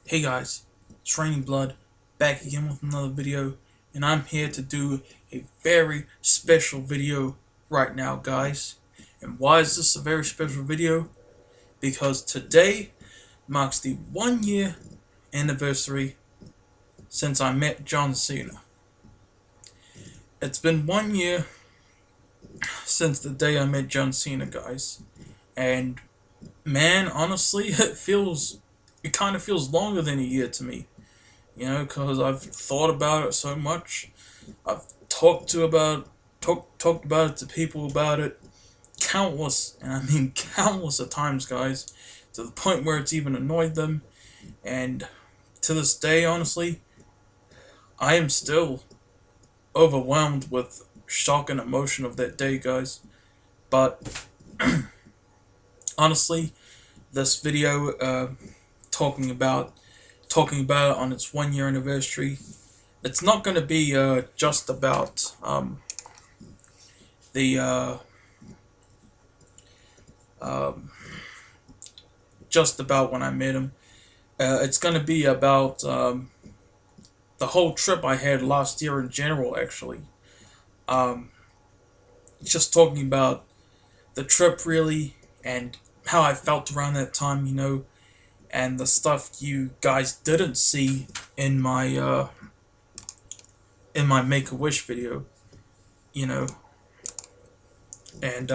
Hey guys, it's Raining Blood, back again with another video, and I'm here to do a very special video right now, guys. And why is this a very special video? Because today marks the 1 year anniversary since I met John Cena. It's been 1 year since the day I met John Cena, guys. And man, honestly, it kind of feels longer than a year to me. Because I've thought about it so much. I've talked about it to people about it countless, and I mean countless of times, guys, to the point where it's even annoyed them. And to this day, honestly, I am still overwhelmed with shock and emotion of that day, guys. But honestly, this video, talking about it on its 1 year anniversary, it's not going to be just about the just about when I met him. It's going to be about the whole trip I had last year in general, actually. Um, just talking about the trip, really, and how I felt around that time, and the stuff you guys didn't see in my Make-A-Wish video, you know. And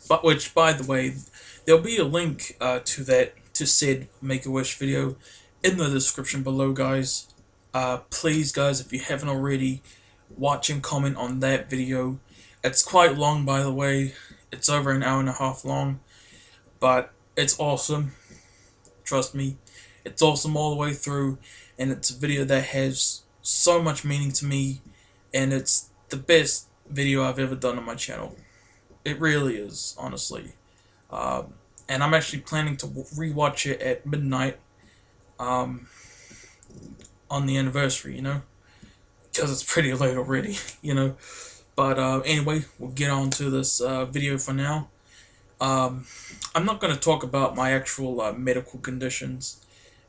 but which, by the way, there'll be a link to said Make-A-Wish video in the description below, guys. Please, guys, if you haven't already, watch and comment on that video. It's quite long, by the way. It's over an hour and a half long, but it's awesome. Trust me, it's awesome all the way through, and it's a video that has so much meaning to me, and it's the best video I've ever done on my channel. It really is, honestly. And I'm actually planning to rewatch it at midnight on the anniversary, because it's pretty late already, But anyway, we'll get on to this video for now. I'm not going to talk about my actual medical conditions.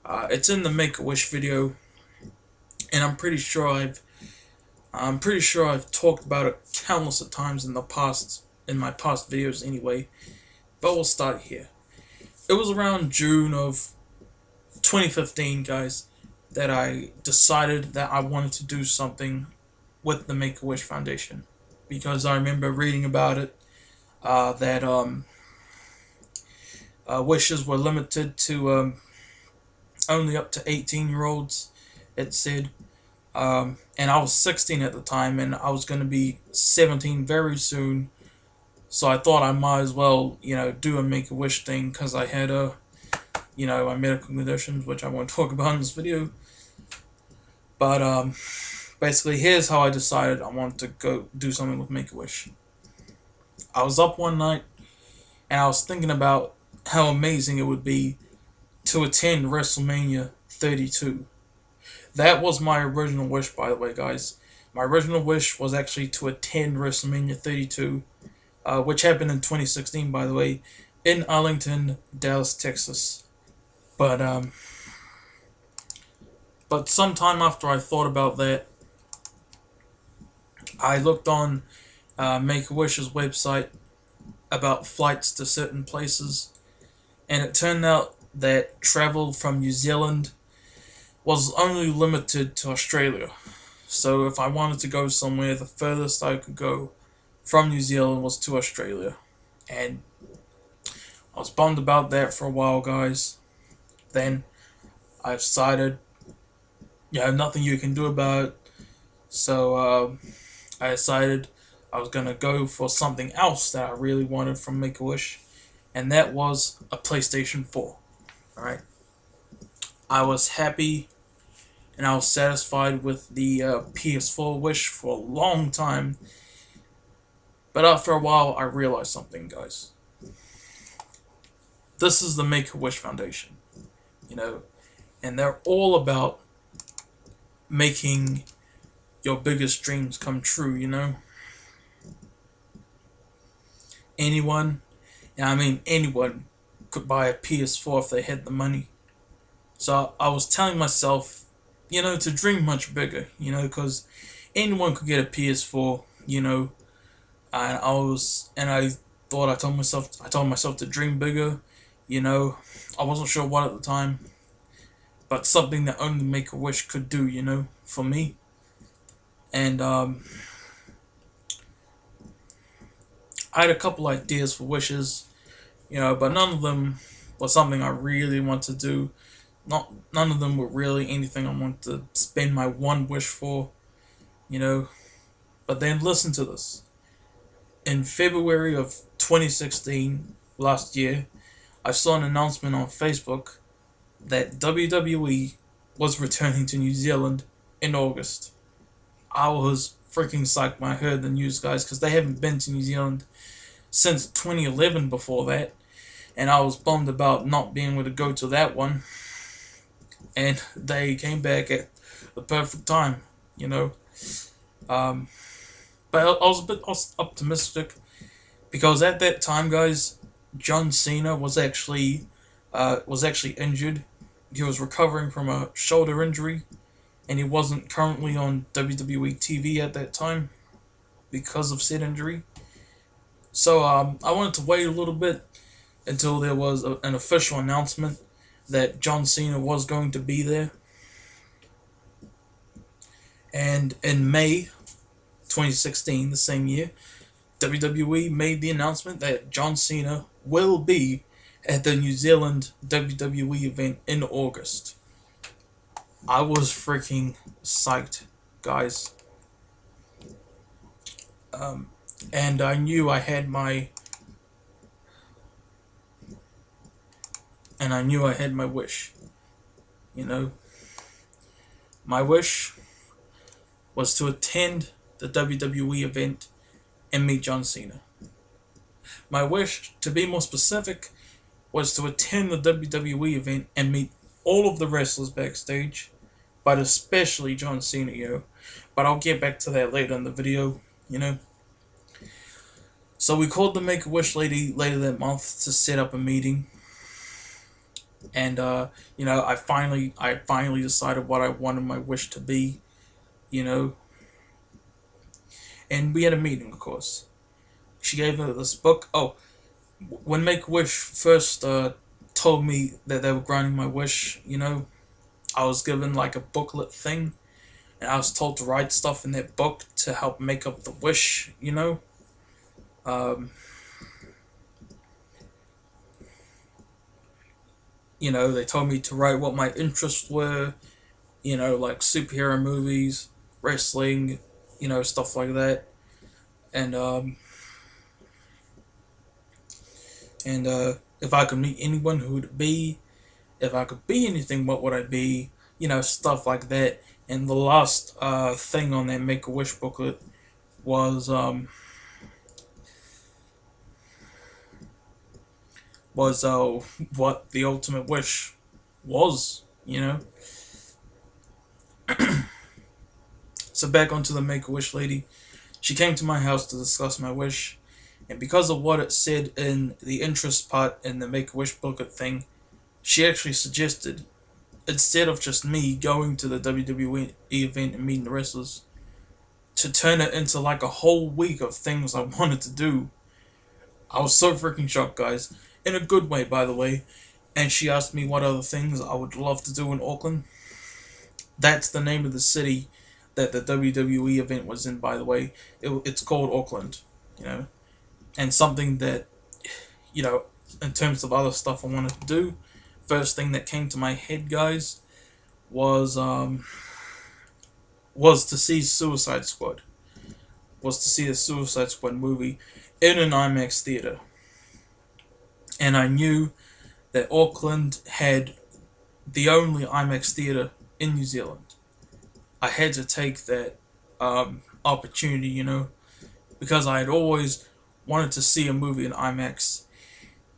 It's in the Make-A-Wish video, and I'm pretty sure I've talked about it countless of times in my past videos anyway. But we'll start here. It was around June of 2015, guys, that I decided that I wanted to do something with the Make-A-Wish Foundation, because I remember reading about it, that wishes were limited to only up to 18-year-olds, it said. And I was 16 at the time, and I was going to be 17 very soon. So I thought I might as well, do a Make-A-Wish thing, because I had my medical conditions, which I won't talk about in this video. But basically, here's how I decided I wanted to go do something with Make-A-Wish. I was up one night, and I was thinking about how amazing it would be to attend WrestleMania 32. That was my original wish, by the way, guys. My original wish was actually to attend WrestleMania 32, which happened in 2016, by the way, in Arlington, Dallas, Texas. But sometime after I thought about that, I looked on Make-A-Wish's website about flights to certain places, and it turned out that travel from New Zealand was only limited to Australia. So if I wanted to go somewhere, the furthest I could go from New Zealand was to Australia. And I was bummed about that for a while, guys. Then I decided, nothing you can do about it. So I decided I was going to go for something else that I really wanted from Make-A-Wish, and that was a PlayStation 4. Alright? I was happy and I was satisfied with the PS4 wish for a long time. But after a while, I realized something, guys. This is the Make-A-Wish Foundation, and they're all about making your biggest dreams come true, Anyone, and I mean anyone, could buy a PS4 if they had the money. So I was telling myself, to dream much bigger, because anyone could get a PS4, and I told myself to dream bigger, you know. I wasn't sure what at the time, but something that only Make a Wish could do, for me. And I had a couple ideas for wishes, but none of them was something I really want to do. None of them were really anything I want to spend my one wish for, you know. But then listen to this. In February of 2016, last year, I saw an announcement on Facebook that WWE was returning to New Zealand in August. I was freaking psyched when I heard the news, guys, because they haven't been to New Zealand since 2011 before that, and I was bummed about not being able to go to that one. And they came back at the perfect time, you know. Um, but I was a bit optimistic because at that time, guys, John Cena was actually injured. He was recovering from a shoulder injury, and he wasn't currently on WWE TV at that time because of said injury. So I wanted to wait a little bit until there was an official announcement that John Cena was going to be there. And in May 2016, the same year, WWE made the announcement that John Cena will be at the New Zealand WWE event in August. I was freaking psyched, guys. And I knew I had my wish. You know, my wish was to attend the WWE event and meet John Cena. My wish, to be more specific, was to attend the WWE event and meet all of the wrestlers backstage, but especially John Cena, But I'll get back to that later in the video, So we called the Make-A-Wish lady later that month to set up a meeting. And I finally decided what I wanted my wish to be, And we had a meeting, of course. She gave me this book. Oh, when Make-A-Wish first told me that they were granting my wish, I was given like a booklet thing, and I was told to write stuff in that book to help make up the wish, Um, they told me to write what my interests were, like superhero movies, wrestling, stuff like that. And if I could meet anyone, who would it be? If I could be anything, what would I be? Stuff like that. And the last thing on that Make-A-Wish booklet was what the ultimate wish was, So back onto the Make-A-Wish lady. She came to my house to discuss my wish, and because of what it said in the interest part in the Make-A-Wish booklet thing, she actually suggested, instead of just me going to the WWE event and meeting the wrestlers, to turn it into like a whole week of things I wanted to do. I was so freaking shocked, guys. In a good way, by the way. And she asked me what other things I would love to do in Auckland. That's the name of the city that the WWE event was in, by the way. It's called Auckland, And something that, in terms of other stuff I wanted to do, first thing that came to my head, guys, was to see Suicide Squad. Was to see the Suicide Squad movie in an IMAX theater. And I knew that Auckland had the only IMAX theater in New Zealand. I had to take that opportunity, because I had always wanted to see a movie in IMAX,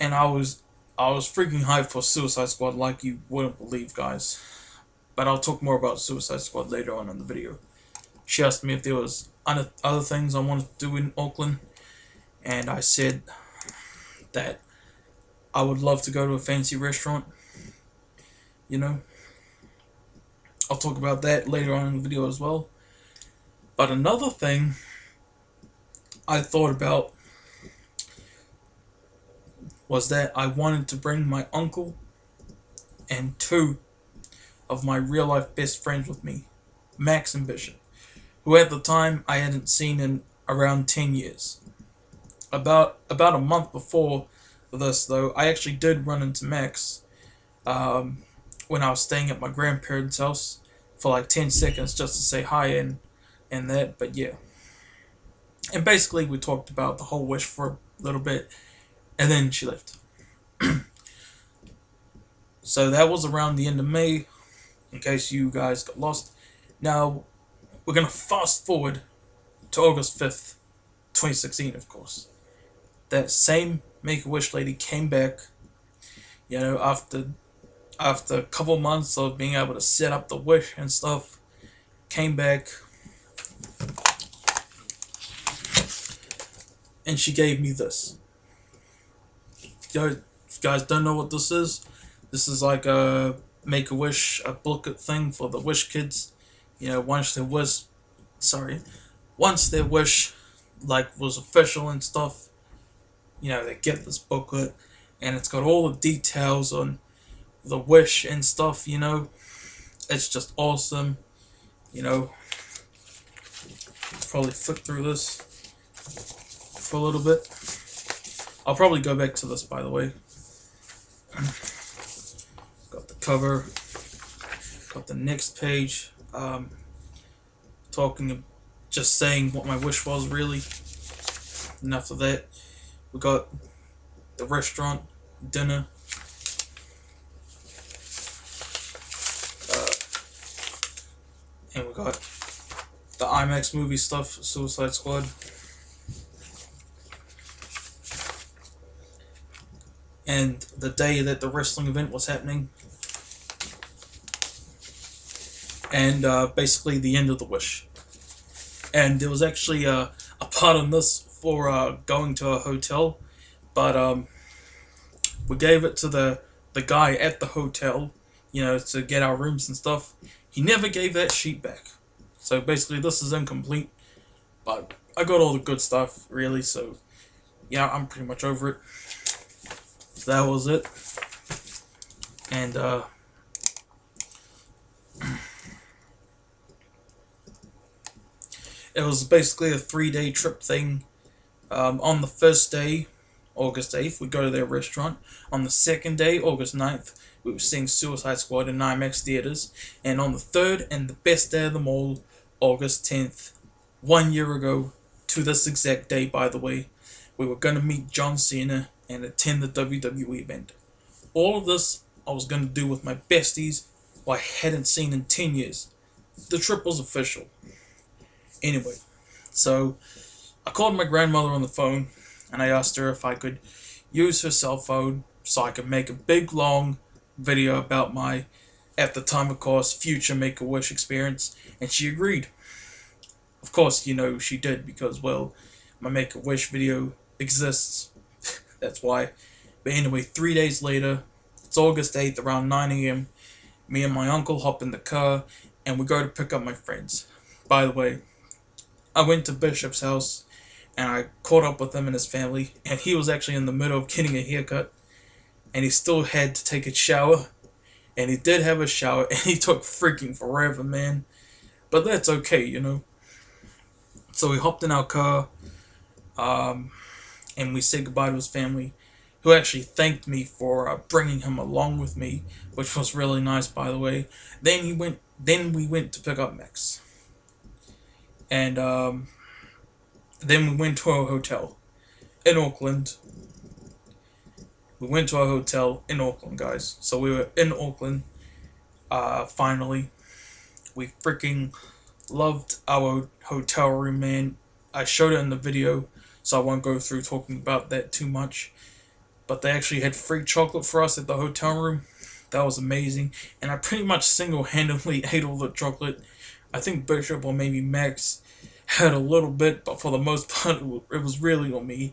and I was freaking hyped for Suicide Squad like you wouldn't believe, guys. But I'll talk more about Suicide Squad later on in the video. She asked me if there was other things I wanted to do in Auckland, and I said that I would love to go to a fancy restaurant, I'll talk about that later on in the video as well. But another thing I thought about was that I wanted to bring my uncle and two of my real life best friends with me, Max and Bishop, who at the time I hadn't seen in around 10 years. About a month before this, though, I actually did run into Max when I was staying at my grandparents' house for like 10 seconds just to say hi and that, but yeah. And basically we talked about the whole wish for a little bit, and then she left. So that was around the end of May, in case you guys got lost. Now, we're going to fast forward to August 5th, 2016, of course. That same Make-A-Wish lady came back, after a couple months of being able to set up the wish and stuff, came back, and she gave me this. If you guys don't know what this is like a Make-A-Wish, a booklet thing for the Wish kids. Once their wish was official and stuff, they get this booklet, and it's got all the details on the wish and stuff. It's just awesome. Probably flip through this for a little bit. I'll probably go back to this, by the way. Got the cover, got the next page, just saying what my wish was, really. And after that, we got the restaurant, dinner, and we got the IMAX movie stuff, Suicide Squad. And the day that the wrestling event was happening. And basically the end of the wish. And there was actually a part on this for going to a hotel, but we gave it to the guy at the hotel, to get our rooms and stuff. He never gave that sheet back. So basically this is incomplete, but I got all the good stuff, really, so yeah, I'm pretty much over it. So that was it. And it was basically a 3-day trip thing. On the first day, August 8th, we go to their restaurant. On the second day, August 9th, we were seeing Suicide Squad in IMAX theaters. And on the third and the best day of them all, August 10th, 1 year ago, to this exact day, by the way, we were going to meet John Cena and attend the WWE event. All of this I was going to do with my besties who I hadn't seen in 10 years. The trip was official. Anyway, so I called my grandmother on the phone and I asked her if I could use her cell phone so I could make a big long video about my, at the time of course, future Make-A-Wish experience, and she agreed. Of course, she did, because, well, my Make-A-Wish video exists. That's why. But anyway, 3 days later, it's August 8th, around 9 a.m. Me and my uncle hop in the car, and we go to pick up my friends. By the way, I went to Bishop's house, and I caught up with him and his family, and he was actually in the middle of getting a haircut, and he still had to take a shower, and he did have a shower, and he took freaking forever, man. But that's okay, So we hopped in our car, and we said goodbye to his family, who actually thanked me for bringing him along with me, which was really nice, by the way. Then we went to pick up Max, and then we went to our hotel in Auckland. We went to our hotel in Auckland, guys. So we were in Auckland. Finally, we freaking loved our hotel room, man. I showed it in the video, so I won't go through talking about that too much. But they actually had free chocolate for us at the hotel room. That was amazing. And I pretty much single-handedly ate all the chocolate. I think Bishop or maybe Max had a little bit, but for the most part, it was really on me.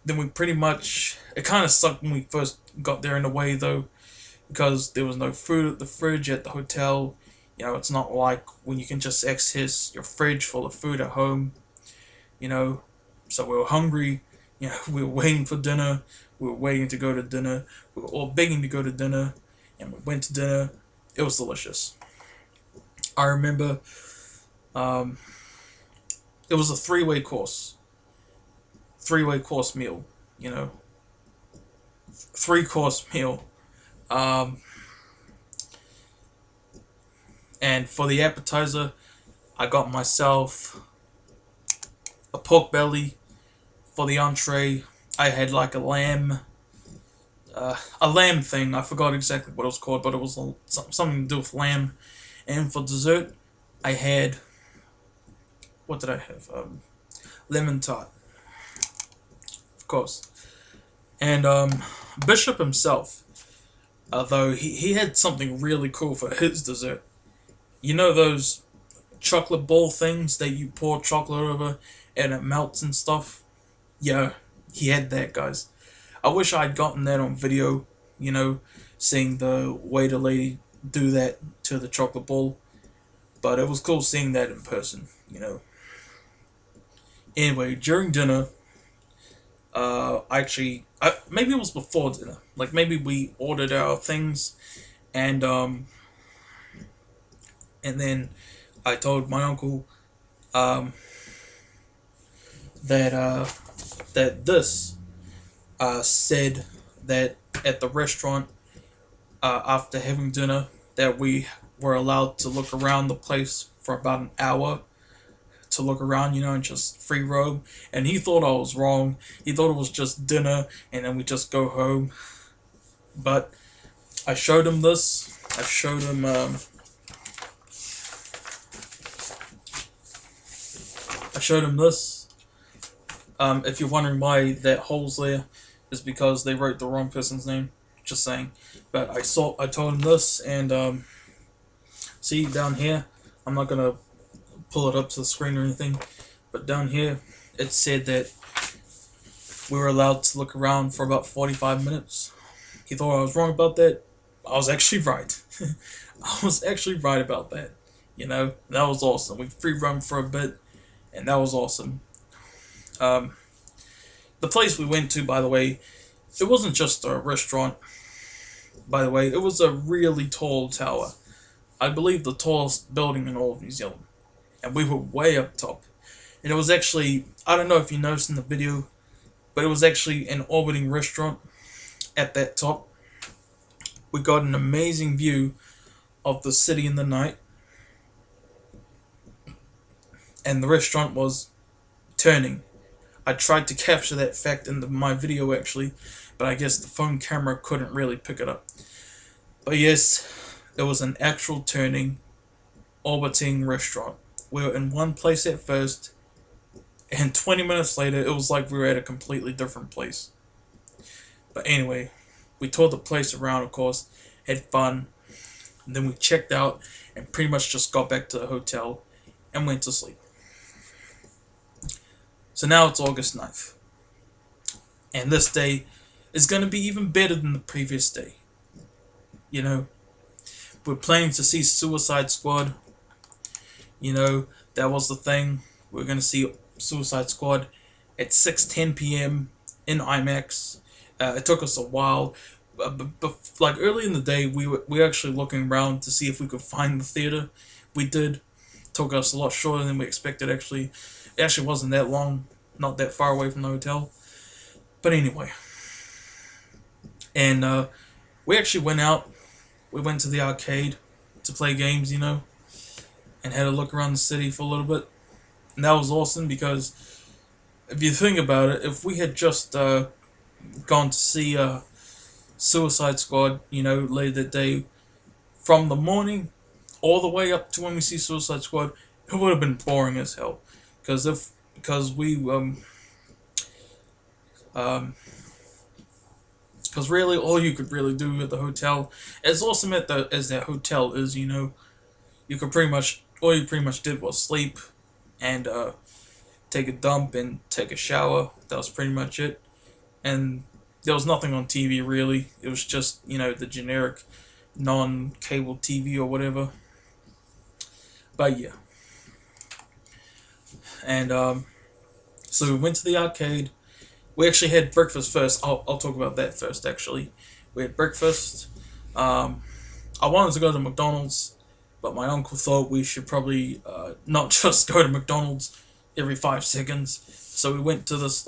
Then we pretty much... It kind of sucked when we first got there in a way, though, because there was no food at the fridge at the hotel. You know, it's not like when you can just access your fridge full of food at home, you know. So we were hungry, you know, we were waiting for dinner, we were waiting to go to dinner, we were all begging to go to dinner, and we went to dinner. It was delicious. I remember um, it was a three-way course meal, you know, three-course meal. Um, and for the appetizer, I got myself a pork belly. For the entree, I had like a lamb thing. I forgot exactly what it was called, but it was something to do with lamb. And for dessert, I had, what did I have? Lemon tart, of course. And Bishop himself, although he had something really cool for his dessert. You know those chocolate ball things that you pour chocolate over and it melts and stuff? Yeah, he had that, guys. I wish I'd gotten that on video, you know, seeing the waiter lady do that to the chocolate ball. But it was cool seeing that in person, you know. Anyway, during dinner, maybe it was before dinner. Like maybe we ordered our things, and and then I told my uncle um, that this said that at the restaurant after having dinner that we were allowed to look around the place for about an hour to look around, you know, and just free roam. And he thought I was wrong. He thought it was just dinner and then we just go home. But I showed him this. I showed him. I showed him this. If you're wondering why that hole's there, is because they wrote the wrong person's name. Just saying. But I told him this, and see down here. I'm not gonna pull it up to the screen or anything, but down here it said that we were allowed to look around for about 45 minutes. He thought I was wrong about that. I was actually right. I was actually right about that. You know, that was awesome. We free roamed for a bit, and that was awesome. The place we went to, by the way, it wasn't just a restaurant. By the way, it was a really tall tower. I believe the tallest building in all of New Zealand. And we were way up top. And it was actually, I don't know if you noticed in the video, but it was actually an orbiting restaurant at that top. We got an amazing view of the city in the night. And the restaurant was turning. I tried to capture that fact in my video actually, but I guess the phone camera couldn't really pick it up. But yes, it was an actual turning, orbiting restaurant. We were in one place at first, and 20 minutes later, it was like we were at a completely different place. But anyway, we toured the place around, of course, had fun, and then we checked out and pretty much just got back to the hotel and went to sleep. So now it's August 9th. And this day is going to be even better than the previous day. You know, we're planning to see Suicide Squad. You know, that was the thing. We're going to see Suicide Squad at 6:10 p.m. in IMAX. It took us a while. But like early in the day, we were actually looking around to see if we could find the theater. We did. It took us a lot shorter than we expected, actually. It actually wasn't that long, not that far away from the hotel. But anyway. And we actually went out. We went to the arcade to play games, you know, and had a look around the city for a little bit. And that was awesome because if you think about it, if we had just gone to see Suicide Squad, you know, later that day, from the morning all the way up to when we see Suicide Squad, it would have been boring as hell. Because really all you could really do at the hotel, as awesome as that hotel is, you know, all you pretty much did was sleep and take a dump and take a shower. That was pretty much it. And there was nothing on TV really. It was just, you know, the generic non-cable TV or whatever. But yeah, and so we went to the arcade. We actually had breakfast first. I'll talk about that first. Actually, we had breakfast. Um, I wanted to go to McDonald's, but my uncle thought we should probably not just go to McDonald's every 5 seconds. So we went to this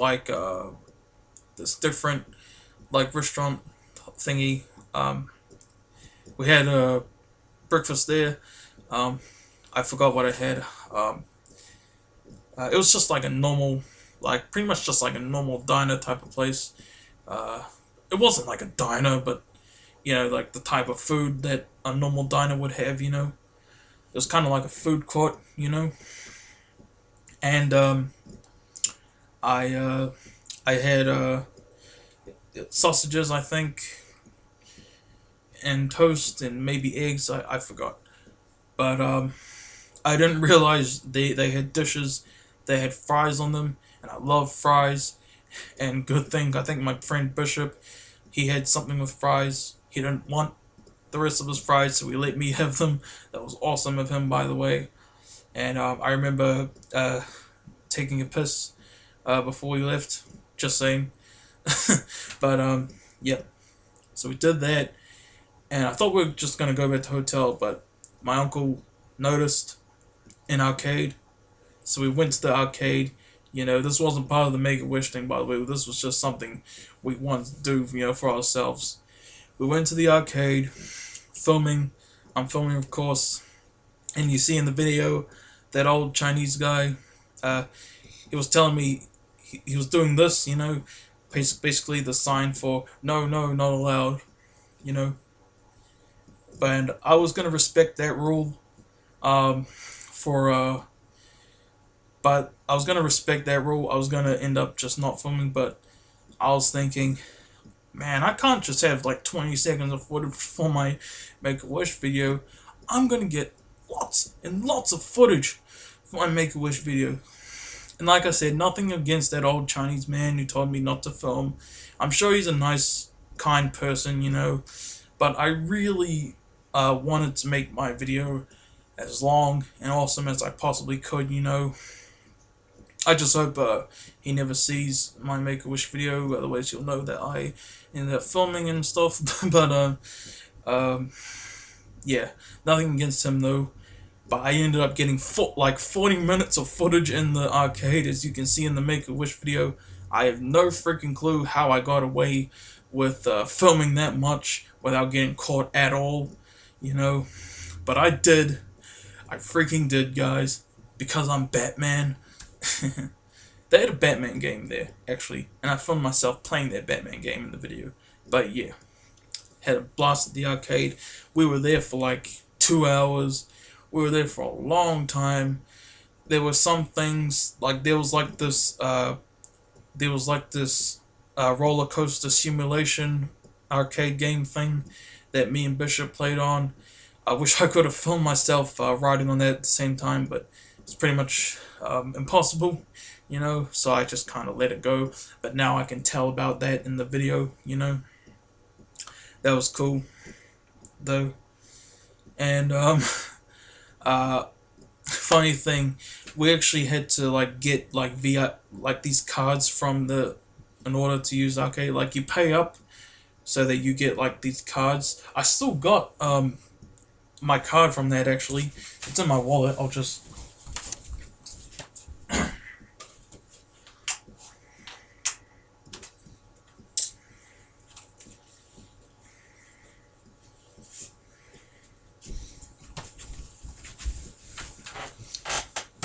this different restaurant thingy. We had breakfast there. Um, I forgot what I had. It was just like a normal, like pretty much just like a normal diner type of place. Uh, it wasn't like a diner, but like the type of food that a normal diner would have. It was kind of like a food court. And I had sausages, I think, and toast and maybe eggs. I forgot, but I didn't realize they had dishes. They had fries on them, and I love fries. And good thing, I think my friend Bishop, he had something with fries. He didn't want the rest of his fries, so he let me have them. That was awesome of him, by the way. And I remember taking a piss before we left. Just saying. But yeah. So we did that, and I thought we were just gonna go back to the hotel, but my uncle noticed an arcade, so we went to the arcade. This wasn't part of the Make-A-Wish thing, by the way. This was just something we wanted to do, for ourselves. We went to the arcade, filming. I'm filming, of course, and you see in the video that old Chinese guy. He was telling me he was doing this, basically the sign for no, no, not allowed, And I was gonna respect that rule, but I was gonna respect that rule. I was gonna end up just not filming, but I was thinking, man, I can't just have like 20 seconds of footage for my Make-A-Wish video. I'm gonna get lots and lots of footage for my Make-A-Wish video. And like I said, nothing against that old Chinese man who told me not to film. I'm sure he's a nice, kind person, But I really wanted to make my video as long and awesome as I possibly could, I just hope he never sees my Make-A-Wish video, otherwise he'll know that I ended up filming and stuff. But yeah, nothing against him though. But I ended up getting 40 minutes of footage in the arcade, as you can see in the Make-A-Wish video. I have no freaking clue how I got away with filming that much without getting caught at all, But I did. I freaking did, guys. Because I'm Batman. They had a Batman game there, actually. And I filmed myself playing that Batman game in the video. But yeah. Had a blast at the arcade. We were there for like 2 hours. We were there for a long time. There were some things, like there was like this roller coaster simulation arcade game thing that me and Bishop played on. I wish I could have filmed myself riding on that at the same time, but it's pretty much impossible, so I just kind of let it go. But now I can tell about that in the video, That was cool, though. And funny thing, we actually had to get these cards from in order to use arcade. Like, you pay up so that you get these cards. I still got my card from that, actually. It's in my wallet. I'll just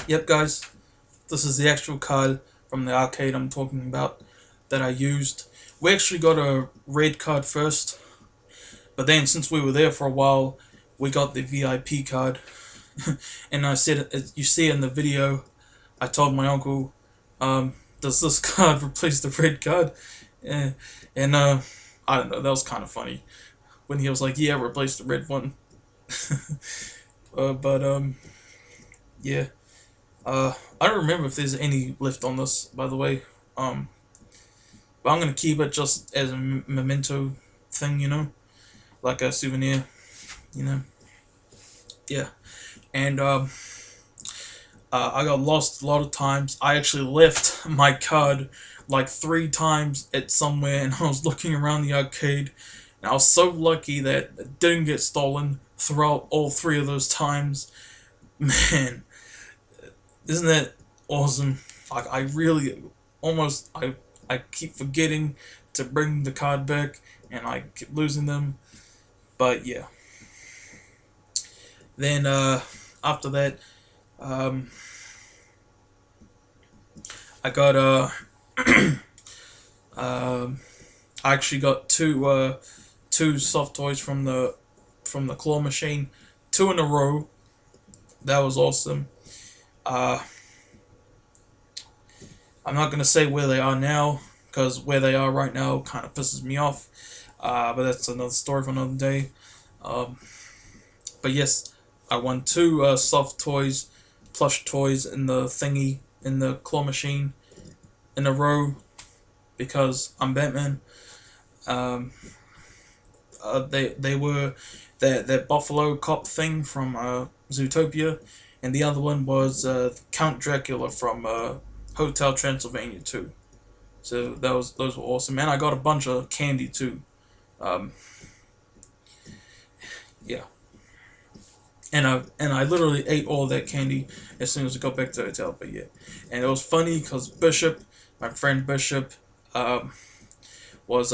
Yep, guys, this is the actual card from the arcade I'm talking about that I used. We actually got a red card first, but then since we were there for a while, we got the VIP card. And I said, as you see in the video, I told my uncle, does this card replace the red card? And I don't know, that was kind of funny when he was like, yeah, replace the red one. Yeah. I don't remember if there's any left on this, by the way. But I'm gonna keep it just as a memento thing, like a souvenir, Yeah. And I got lost a lot of times. I actually left my card like 3 times at somewhere, and I was looking around the arcade, and I was so lucky that it didn't get stolen throughout all 3 of those times. Man, isn't that awesome? Like, I really almost I keep forgetting to bring the card back, and I keep losing them. But yeah. Then after that, um, I got I actually got two soft toys from the claw machine, 2 in a row. That was awesome. Uh, I'm not gonna say where they are now, because where they are right now kind of pisses me off. But that's another story for another day. Um, but yes, I won 2 soft toys, plush toys in the thingy in the claw machine in a row because I'm Batman. Um, they were that Buffalo cop thing from Zootopia, and the other one was Count Dracula from Hotel Transylvania too. So those were awesome, and I got a bunch of candy too. Um, yeah, and I literally ate all that candy as soon as I got back to the hotel. But yeah, and it was funny because Bishop, my friend Bishop, um, was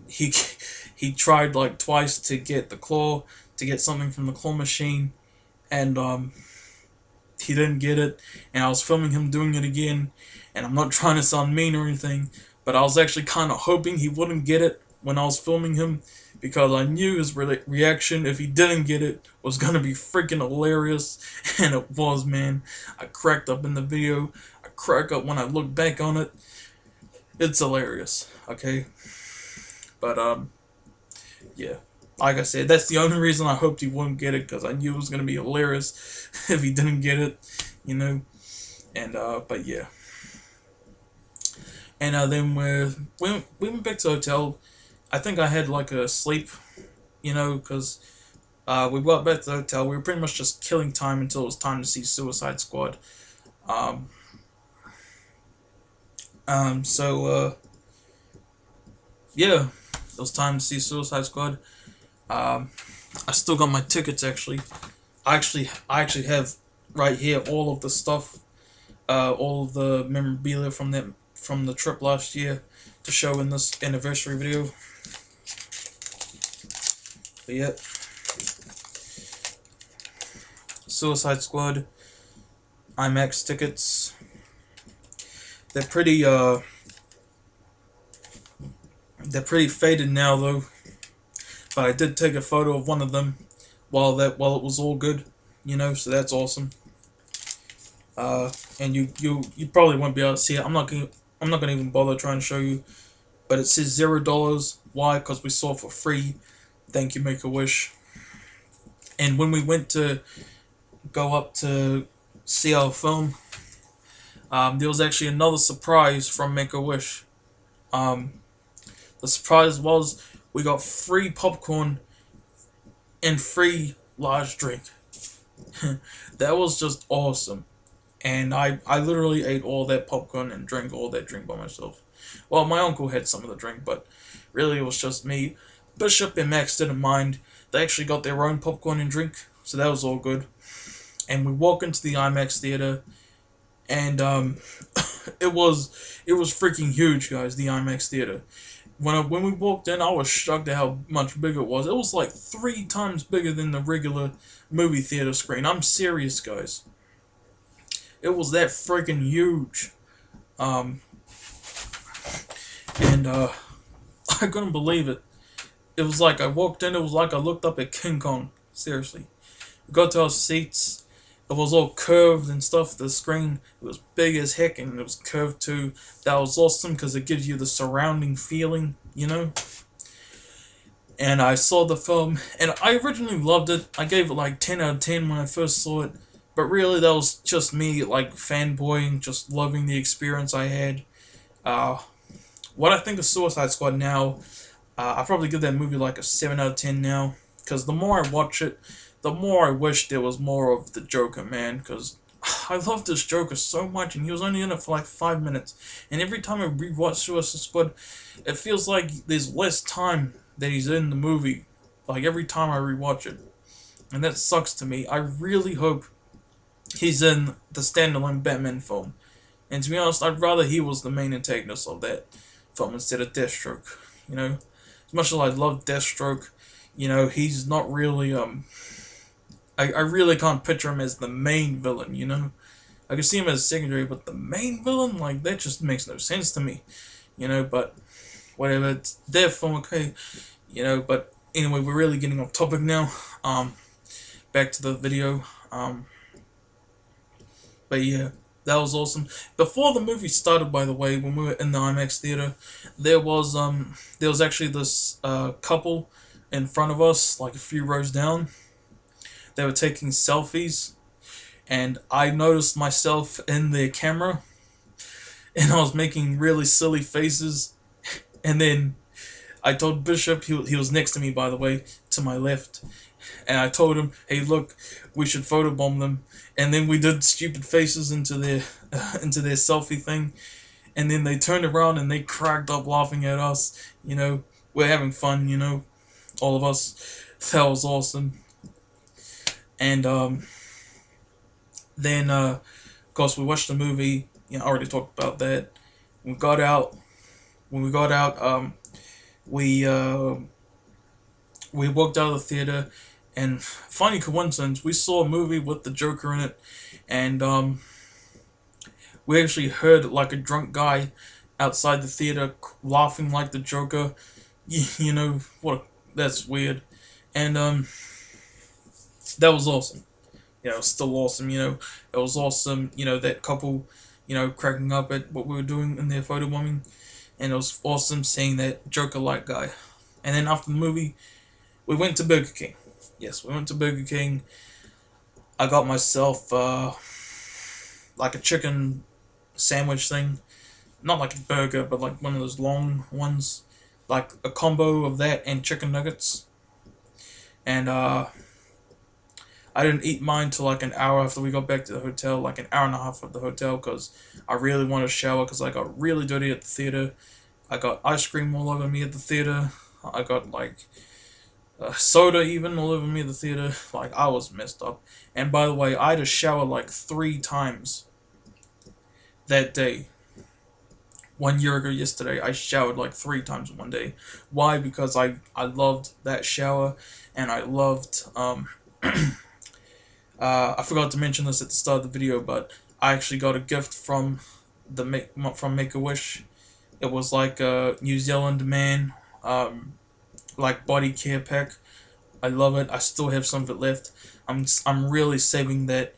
he he tried like twice to get the claw to get something from the claw machine, and he didn't get it, and I was filming him doing it again, and I'm not trying to sound mean or anything, but I was actually kind of hoping he wouldn't get it when I was filming him, because I knew his reaction if he didn't get it was gonna be freaking hilarious, and it was, man. I cracked up in the video. I crack up when I look back on it. It's hilarious, okay? But yeah. Like I said, that's the only reason I hoped he wouldn't get it, because I knew it was gonna be hilarious if he didn't get it, you know. And but yeah. And then we went back to the hotel. I think I had like a sleep, you know, because we got back to the hotel. We were pretty much just killing time until it was time to see Suicide Squad. Um, so yeah, it was time to see Suicide Squad. Um, I still got my tickets actually. I actually have right here all of the stuff, all of the memorabilia from the trip last year to show in this anniversary video. But yeah, Suicide Squad IMAX tickets. They're pretty faded now though. But I did take a photo of one of them while it was all good, you know, so that's awesome. And you probably won't be able to see it. I'm not gonna even bother trying to show you, but it says $0. Why? Because we saw it for free. Thank you, Make a Wish. And when we went to go up to see our film, there was actually another surprise from Make a Wish. The surprise was we got free popcorn and free large drink. That was just awesome. And I literally ate all that popcorn and drank all that drink by myself. Well, my uncle had some of the drink, but really it was just me. Bishop and Max didn't mind. They actually got their own popcorn and drink, so that was all good. And we walk into the IMAX theater, and it was freaking huge, guys. The IMAX theater. When we walked in, I was shocked at how much bigger it was. It was like 3 times bigger than the regular movie theater screen. I'm serious, guys. It was that freaking huge. And I couldn't believe it. It was like I walked in, it was like I looked up at King Kong. Seriously. We got to our seats. It was all curved and stuff. The screen, it was big as heck, and it was curved too. That was awesome because it gives you the surrounding feeling, you know. And I saw the film, and I originally loved it. I gave it like 10 out of 10 when I first saw it. But really, that was just me, like, fanboying, just loving the experience I had. What I think of Suicide Squad now, I'll probably give that movie like a 7 out of 10 now. Because the more I watch it, the more I wish there was more of the Joker, man. Because I love this Joker so much, and he was only in it for like 5 minutes. And every time I rewatch Suicide Squad, it feels like there's less time that he's in the movie. Like every time I rewatch it, and that sucks to me. I really hope he's in the standalone Batman film. And to be honest, I'd rather he was the main antagonist of that film instead of Deathstroke. You know, as much as I love Deathstroke, you know, he's not really I really can't picture him as the main villain. You know, I can see him as secondary, but the main villain, like, that just makes no sense to me. You know, but whatever. It's their film, okay. You know, but anyway, we're really getting off topic now. Back to the video. But yeah, that was awesome. Before the movie started, by the way, when we were in the IMAX theater, there was actually this couple in front of us, like a few rows down. They were taking selfies, and I noticed myself in their camera, and I was making really silly faces. And then I told Bishop, he was next to me, by the way, to my left, and I told him, hey, look, we should photobomb them. And then we did stupid faces into their selfie thing, and then they turned around and they cracked up laughing at us. You know, we're having fun, you know, all of us. That was awesome. And then of course we watched the movie. You know, I already talked about that. When we got out, we walked out of the theater, and funny coincidence, we saw a movie with the Joker in it, and we actually heard like a drunk guy outside the theater laughing like the Joker. You know what? That's weird, and that was awesome. You know, it's still awesome. You know, it was awesome. You know, that couple, you know, cracking up at what we were doing in their photobombing, and it was awesome seeing that Joker-like guy. And then after the movie, we went to Burger King. Yes, we went to Burger King. I got myself like a chicken sandwich thing. Not like a burger, but like one of those long ones. Like a combo of that and chicken nuggets. And I didn't eat mine till like an hour after we got back to the hotel. Like an hour and a half at the hotel, because I really wanted to shower because I got really dirty at the theater. I got ice cream all over me at the theater. I got like soda even all over me at the theater. Like, I was messed up. And by the way, I had to shower like 3 times that day. 1 year ago yesterday, I showered like 3 times in one day. Why? Because I loved that shower, and I loved I forgot to mention this at the start of the video, but I actually got a gift from Make-A-Wish. It was like a New Zealand man like body care pack. I love it. I still have some of it left. I'm really saving that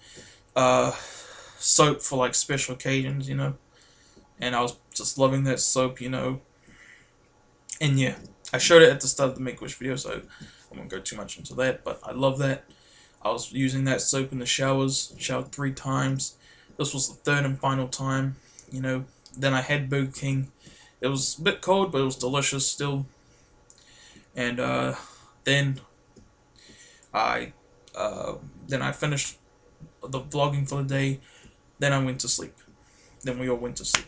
soap for like special occasions, you know. And I was just loving that soap, you know. And yeah, I showed it at the start of the Make-A-Wish video, so I won't go too much into that, but I love that. I was using that soap in the showers, showered 3 times. This was the 3rd and final time, you know. Then I had Burger King. It was a bit cold, but it was delicious still. And then I finished the vlogging for the day. Then I went to sleep. Then we all went to sleep.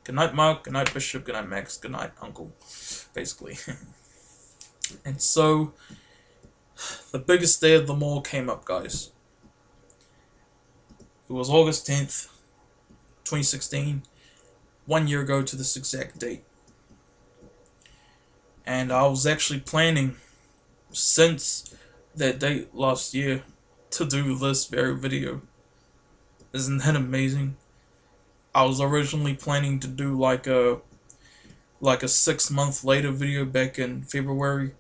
Good night, Mark. Good night, Bishop. Good night, Max. Good night, Uncle. Basically. And so, the biggest day of them all came up, guys. It was August 10th, 2016. 1 year ago to this exact date. And I was actually planning since that date last year to do this very video. Isn't that amazing? I was originally planning to do like a 6 month later video back in February,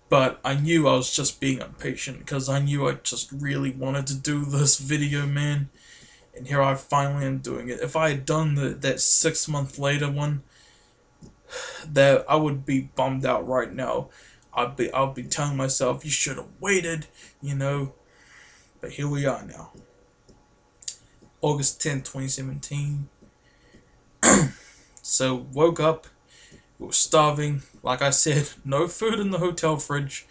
but I knew I was just being impatient because I knew I just really wanted to do this video, man. And here I finally am doing it. If I had done that 6 month later one, that I would be bummed out right now. I'll be telling myself, you should have waited, you know. But here we are now. August 10th, 2017. So, woke up. We were starving. Like I said, no food in the hotel fridge.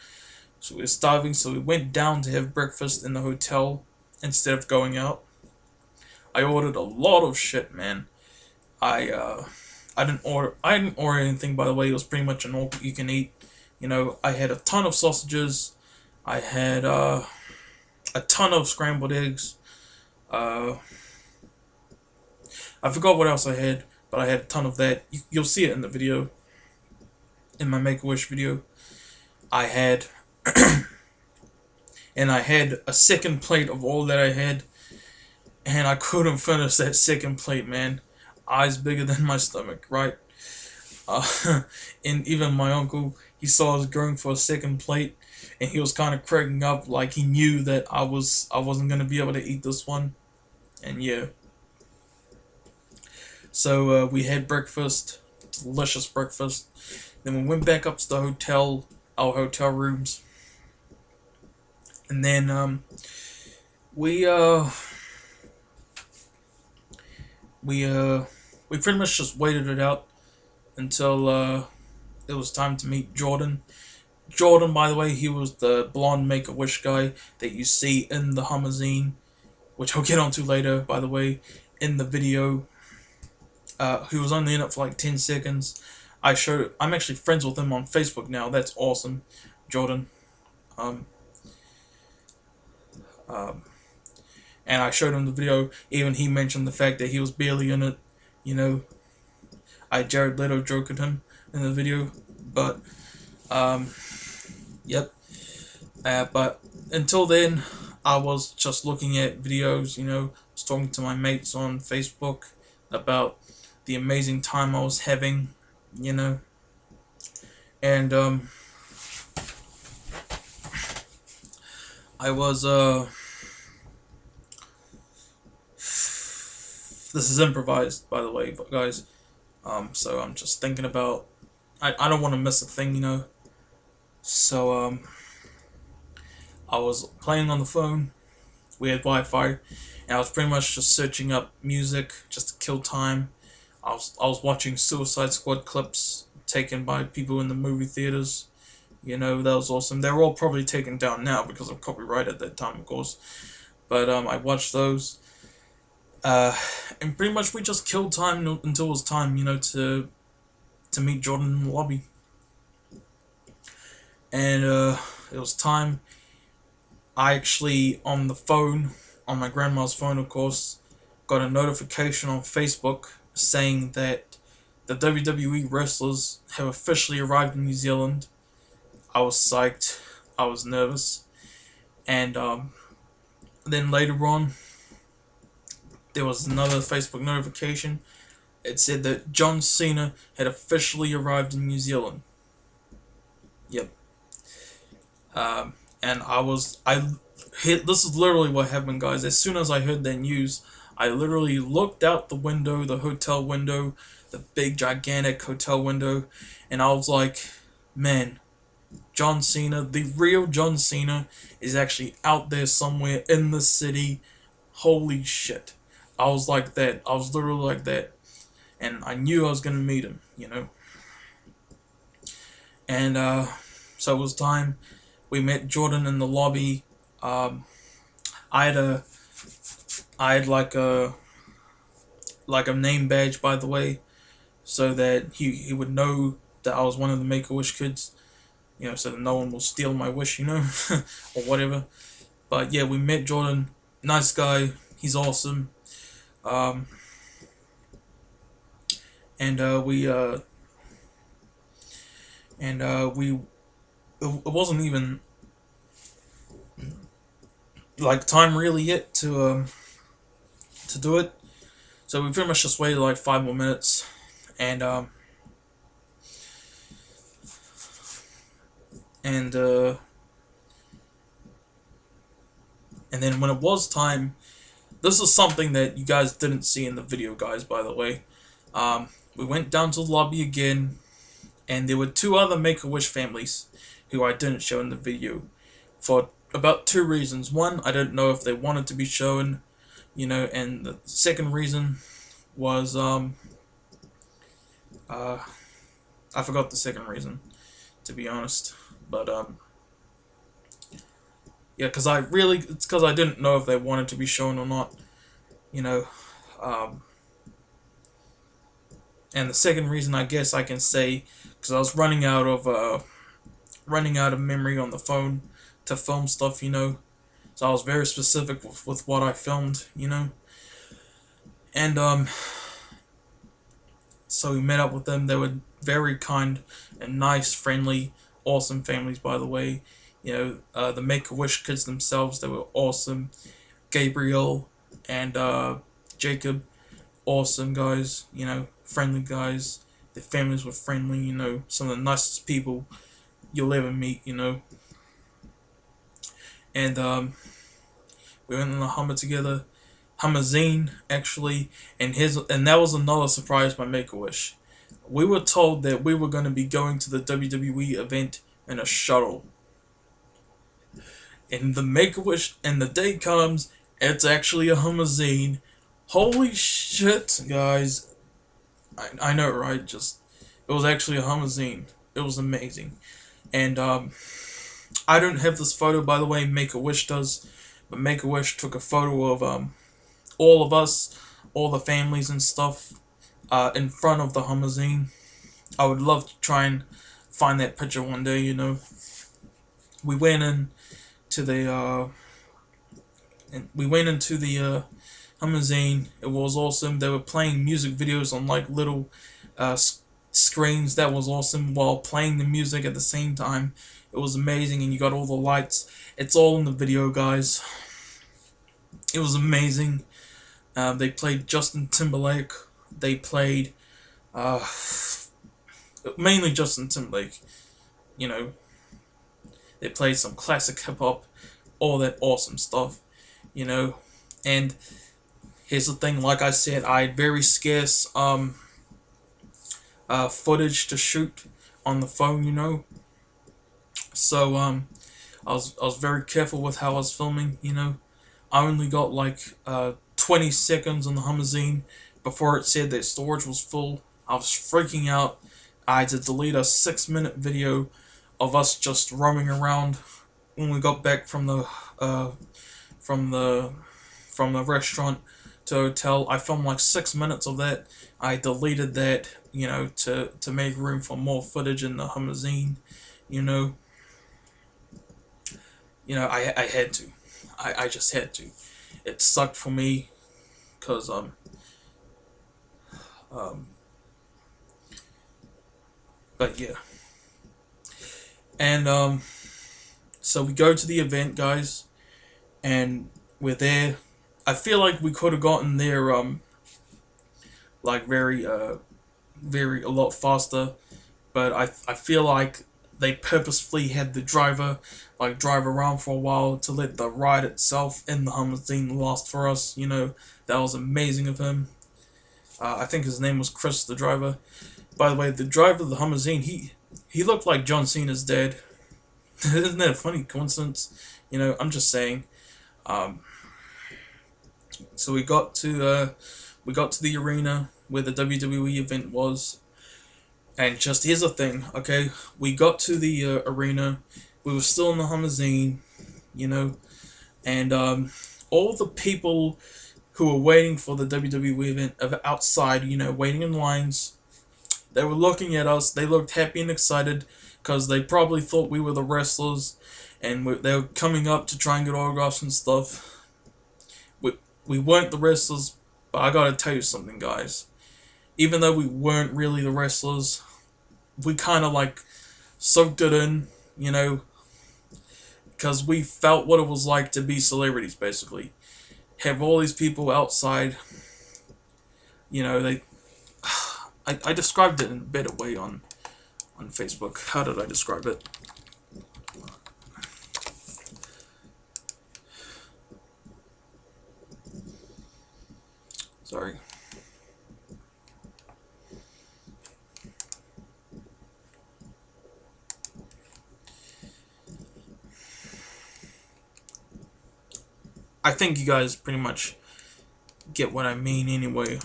So we were starving, so we went down to have breakfast in the hotel. instead of going out. I ordered a lot of shit, man. I didn't order anything, by the way. It was pretty much an all you can eat. You know, I had a ton of sausages. I had a ton of scrambled eggs. Uh, I forgot what else I had, but I had a ton of that. You'll see it in the video, in my Make-A-Wish video. I had, and I had a second plate of all that I had, and I couldn't finish that second plate, man. Eyes bigger than my stomach, right? And even my uncle, he saw us going for a second plate, and he was kind of cracking up, like he knew that I wasn't gonna be able to eat this one, and yeah. So we had breakfast, delicious breakfast. Then we went back up to the hotel, our hotel rooms, and then we we pretty much just waited it out until it was time to meet Jordan. Jordan, by the way, he was the blonde Make-A-Wish guy that you see in the Humazine, which I'll get onto later, by the way, in the video. He was only in it for like 10 seconds. I'm actually friends with him on Facebook now. That's awesome, Jordan. Um, and I showed him the video. Even he mentioned the fact that he was barely in it. You know, I Jared Leto joked at him in the video, but yep. But until then, I was just looking at videos. You know, I was talking to my mates on Facebook about the amazing time I was having. You know, and I was this is improvised, by the way, but guys. So I'm just thinking about. I don't want to miss a thing, you know. So I was playing on the phone. We had Wi-Fi, and I was pretty much just searching up music just to kill time. I was watching Suicide Squad clips taken by people in the movie theaters. You know, that was awesome. They're all probably taken down now because of copyright at that time, of course. But I watched those. And pretty much we just killed time until it was time, you know, to meet Jordan in the lobby. And it was time. I actually, on the phone, on my grandma's phone, of course, got a notification on Facebook saying that the WWE wrestlers have officially arrived in New Zealand. I was psyched. I was nervous. And then later on, there was another Facebook notification. It said that John Cena had officially arrived in New Zealand. Yep. And this is literally what happened, guys. As soon as I heard that news, I literally looked out the window, the hotel window, the big gigantic hotel window, and I was like, man, John Cena, the real John Cena, is actually out there somewhere in the city. Holy shit. I was like that. I was literally like that. And I knew I was going to meet him, you know. And so it was time. We met Jordan in the lobby. I had like a name badge, by the way, so that he would know that I was one of the Make-A-Wish kids, you know, so that no one will steal my wish, you know, or whatever. But yeah, we met Jordan. Nice guy. He's awesome. And it wasn't even like time really yet to do it, so we pretty much just waited like 5 more minutes, and and then when it was time, this is something that you guys didn't see in the video, guys, by the way. We went down to the lobby again, and there were two other Make-A-Wish families who I didn't show in the video for about two reasons. One, I didn't know if they wanted to be shown, you know, and the second reason was I forgot the second reason, to be honest, but Yeah, it's because I didn't know if they wanted to be shown or not, you know. Um, and the second reason, I guess I can say, because I was running out of memory on the phone to film stuff, you know. So I was very specific with what I filmed, you know. And so we met up with them. They were very kind and nice, friendly, awesome families, by the way. You know, the Make a Wish kids themselves, they were awesome. Gabriel and Jacob, awesome guys. You know, friendly guys. Their families were friendly. You know, some of the nicest people you'll ever meet. You know, and we went on the Hummer together. Hummerzine, actually, and that was another surprise by Make a Wish. We were told that we were going to be going to the WWE event in a shuttle, and the Make a Wish, and the day comes, it's actually a Hummerzine. Holy shit, guys! I know, right? Just it was actually a Hummerzine. It was amazing, and I don't have this photo, by the way. Make a Wish does, but Make a Wish took a photo of all of us, all the families and stuff, in front of the Hummerzine. I would love to try and find that picture one day, you know. We went in to the Hummerzine. It was awesome. They were playing music videos on like little screens. That was awesome, while playing the music at the same time. It was amazing, and you got all the lights. It's all in the video, guys. It was amazing. They played Justin Timberlake. They played mainly Justin Timberlake. You know, they played some classic hip hop, all that awesome stuff. You know, and here's the thing. Like I said, I had very scarce footage to shoot on the phone. You know, so I was very careful with how I was filming. You know, I only got like 20 seconds on the Hummerzine before it said that storage was full. I was freaking out. I had to delete a 6-minute video of us just roaming around when we got back from the from the from the restaurant to hotel. I filmed like 6 minutes of that. I deleted that, you know, to make room for more footage in the Hummerzine. You know, I had to. I just had to. It sucked for me because um but yeah. And so we go to the event, guys, and we're there. I feel like we could have gotten there like very a lot faster, but I feel like they purposefully had the driver like drive around for a while to let the ride itself in the Hummerzine last for us. You know, that was amazing of him. I think his name was Chris, the driver. By the way, the driver of the Hummerzine, he looked like John Cena's dad. Isn't that a funny coincidence? You know, I'm just saying. Um, so we got to the arena where the WWE event was, and just here's the thing, okay? We got to the arena. We were still in the Hummerzine, you know, and all the people who were waiting for the WWE event outside, you know, waiting in lines. They were looking at us. They looked happy and excited because they probably thought we were the wrestlers, and they were coming up to try and get autographs and stuff. We weren't the wrestlers, but I gotta tell you something, guys. Even though we weren't really the wrestlers, we kind of like soaked it in, you know, because we felt what it was like to be celebrities, basically. Have all these people outside, you know, I described it in a better way on Facebook. How did I describe it? Sorry. I think you guys pretty much get what I mean anyway.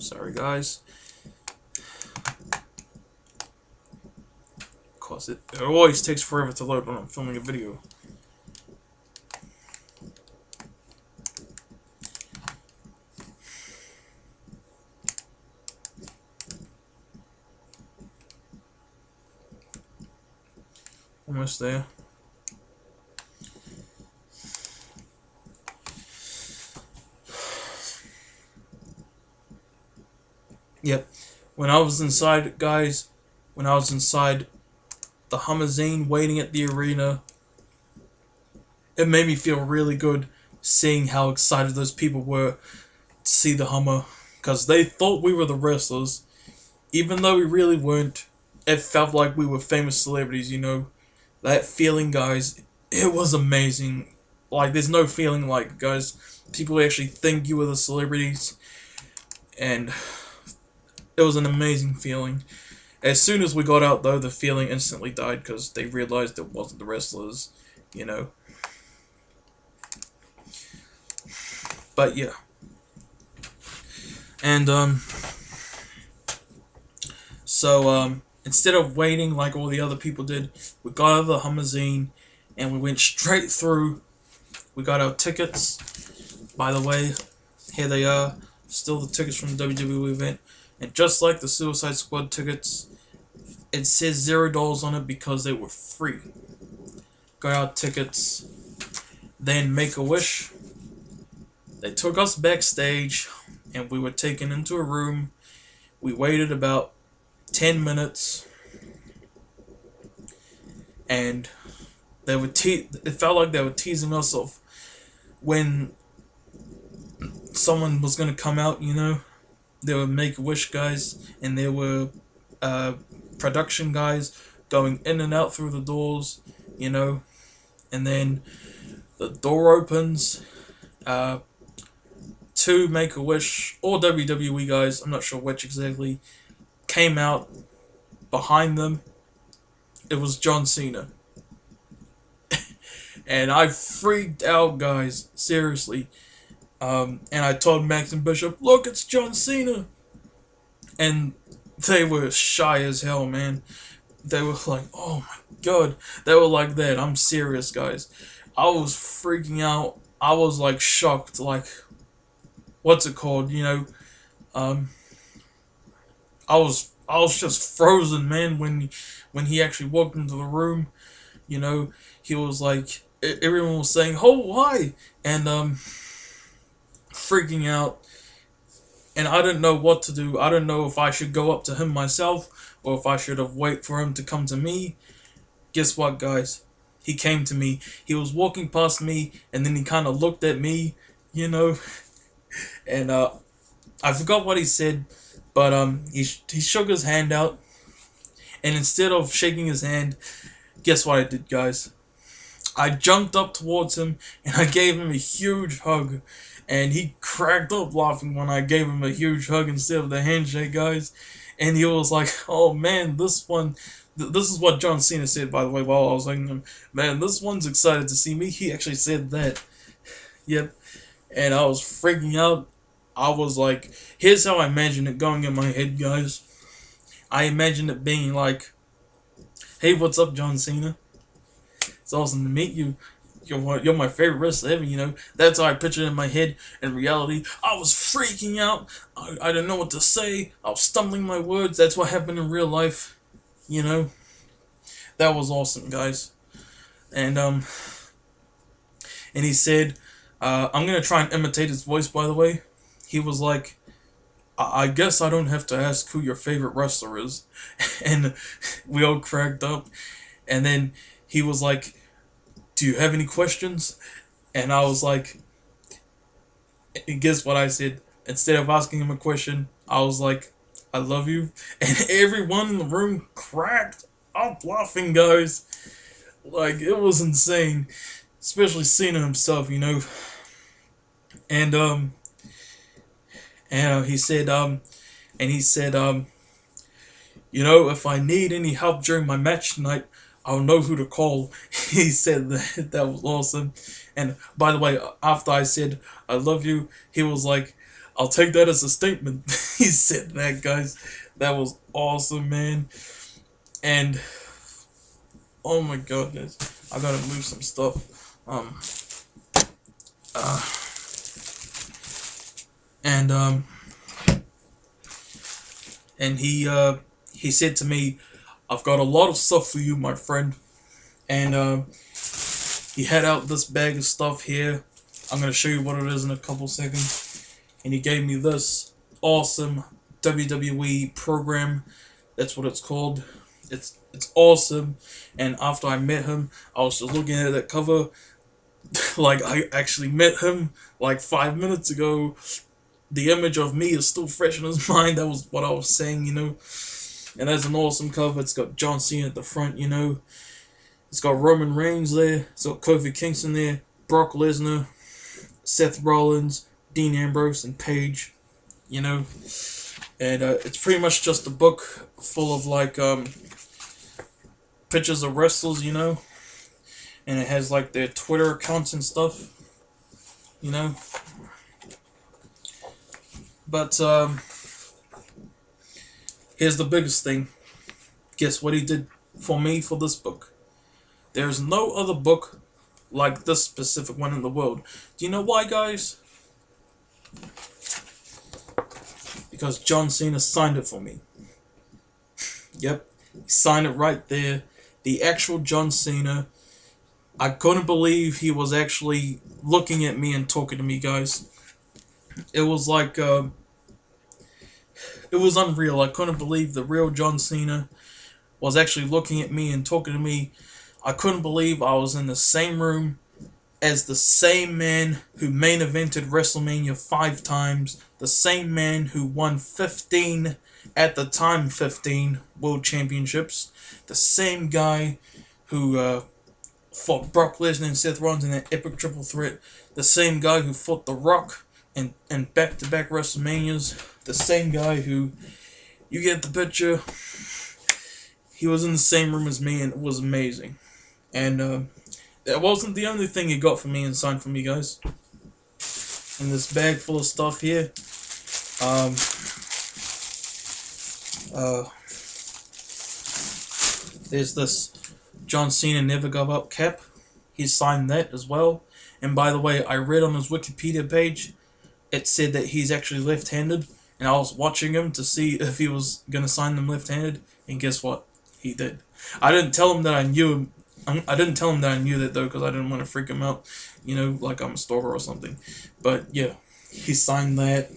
Sorry, guys. Cause it always takes forever to load when I'm filming a video. Almost there. Yep. When I was inside, guys, when I was inside the Hummerzine waiting at the arena, it made me feel really good seeing how excited those people were to see the Hummer. Because they thought we were the wrestlers. Even though we really weren't, it felt like we were famous celebrities, you know. That feeling, guys, it was amazing. Like, there's no feeling like, guys, people actually think you were the celebrities. And it was an amazing feeling. As soon as we got out, though, the feeling instantly died because they realized it wasn't the wrestlers, you know. But, yeah. And, so, instead of waiting like all the other people did, we got out of the Hummerzine and we went straight through. We got our tickets. By the way, here they are. Still the tickets from the WWE event. And just like the Suicide Squad tickets, it says $0 on it because they were free. Got our tickets. Then Make-A-Wish. They took us backstage and we were taken into a room. We waited about 10 minutes. And they were it felt like they were teasing us of when someone was going to come out, you know. There were Make-A-Wish guys and there were production guys going in and out through the doors, you know. And then the door opens. Two Make-A-Wish or WWE guys, I'm not sure which exactly, came out. Behind them, it was John Cena. And I freaked out, guys, seriously. And I told Max and Bishop, look, it's John Cena. And they were shy as hell, man. They were like, oh my god. They were like that. I'm serious, guys. I was freaking out. I was like shocked, like, what's it called, you know? I was just frozen, man, when he actually walked into the room. You know, he was like, everyone was saying, oh, why? And freaking out. And I didn't know what to do. I didn't know if I should go up to him myself or if I should have waited for him to come to me. Guess what, guys? He came to me. He was walking past me, and then he kind of looked at me, you know. And I forgot what he said, but he shook his hand out. And instead of shaking his hand, guess what I did, guys? I jumped up towards him, and I gave him a huge hug. And he cracked up laughing when I gave him a huge hug instead of the handshake, guys. And he was like, oh man, this is what John Cena said, by the way, while I was hugging him. Man, this one's excited to see me. He actually said that. Yep. And I was freaking out. I was like, here's how I imagine it going in my head, guys. I imagine it being like, hey, what's up, John Cena? It's awesome to meet you. You're my favorite wrestler ever, you know. That's how I pictured it in my head. In reality, I was freaking out. I didn't know what to say. I was stumbling my words. That's what happened in real life, you know. That was awesome, guys. And he said, I'm going to try and imitate his voice, by the way. He was like, I guess I don't have to ask who your favorite wrestler is. And we all cracked up. And then he was like, do you have any questions? And I was like, and guess what I said? Instead of asking him a question, I was like, I love you. And everyone in the room cracked up laughing, guys. Like, it was insane. Especially Cena himself, you know. And he said, you know, if I need any help during my match tonight, I'll know who to call. He said that. That was awesome. And by the way, after I said I love you, he was like, I'll take that as a statement. He said that, guys. That was awesome, man. And oh my goodness, I gotta move some stuff. Uh, and and he said to me, "I've got a lot of stuff for you, my friend." And he had out this bag of stuff here. I'm gonna show you what it is in a couple seconds. And he gave me this awesome WWE program. That's what it's called. It's awesome. And after I met him, I was just looking at that cover. Like, I actually met him like 5 minutes ago. The image of me is still fresh in his mind. That was what I was saying, you know. And that's an awesome cover. It's got John Cena at the front, you know. It's got Roman Reigns there. It's got Kofi Kingston there. Brock Lesnar, Seth Rollins, Dean Ambrose, and Paige, you know. And it's pretty much just a book full of like pictures of wrestlers, you know. And it has like their Twitter accounts and stuff, you know. But here's the biggest thing. Guess what he did for me for this book? There's no other book like this specific one in the world. Do you know why, guys? Because John Cena signed it for me. Yep, he signed it right there. The actual John Cena. I couldn't believe he was actually looking at me and talking to me, guys. It was like, it was unreal. I couldn't believe the real John Cena was actually looking at me and talking to me. I couldn't believe I was in the same room as the same man who main evented WrestleMania 5 times, the same man who won 15, at the time 15, World Championships, the same guy who fought Brock Lesnar and Seth Rollins in that epic triple threat, the same guy who fought The Rock in back-to-back WrestleManias, the same guy who, you get the picture, he was in the same room as me, and it was amazing. And that wasn't the only thing he got for me and signed for me, guys. In this bag full of stuff here, there's this John Cena Never Give Up cap. He signed that as well. And by the way, I read on his Wikipedia page, it said that he's actually left-handed. And I was watching him to see if he was going to sign them left-handed. And guess what? He did. I didn't tell him that I knew him. I didn't tell him that I knew that, though, because I didn't want to freak him out. You know, like I'm a stalker or something. But, yeah. He signed that.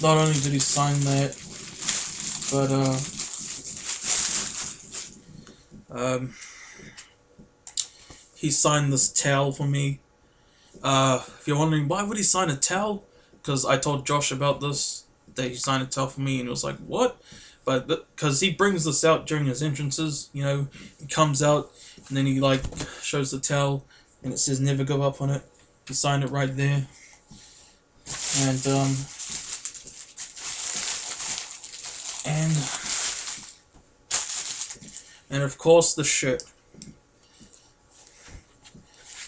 Not only did he sign that, but, he signed this towel for me. If you're wondering, why would he sign a towel? Because I told Josh about this, that he signed a towel for me, and it was like, what? But, because he brings this out during his entrances, you know, he comes out, and then he, like, shows the towel, and it says Never Give Up on it. He signed it right there. And of course, the shirt.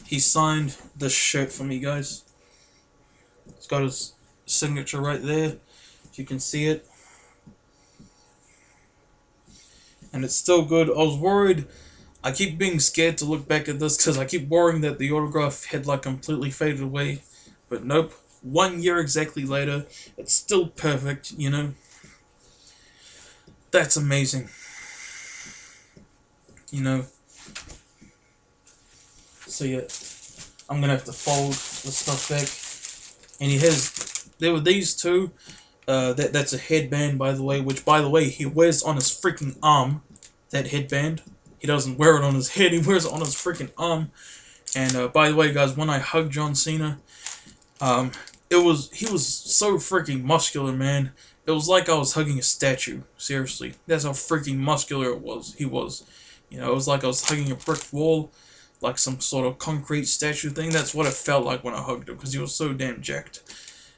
He signed this shirt for me, guys. It's got his signature right there, if you can see it. And it's still good. I was worried. I keep being scared to look back at this because I keep worrying that the autograph had like completely faded away. But nope. 1 year exactly later, it's still perfect, you know. That's amazing. You know. So yeah, I'm gonna have to fold the stuff back. And there were these two. That's a headband, by the way, which, by the way, he wears on his freaking arm. That headband. He doesn't wear it on his head, he wears it on his freaking arm. And, by the way, guys, when I hugged John Cena, he was so freaking muscular, man. It was like I was hugging a statue, seriously. That's how freaking muscular he was. You know, it was like I was hugging a brick wall, like some sort of concrete statue thing. That's what it felt like when I hugged him, because he was so damn jacked.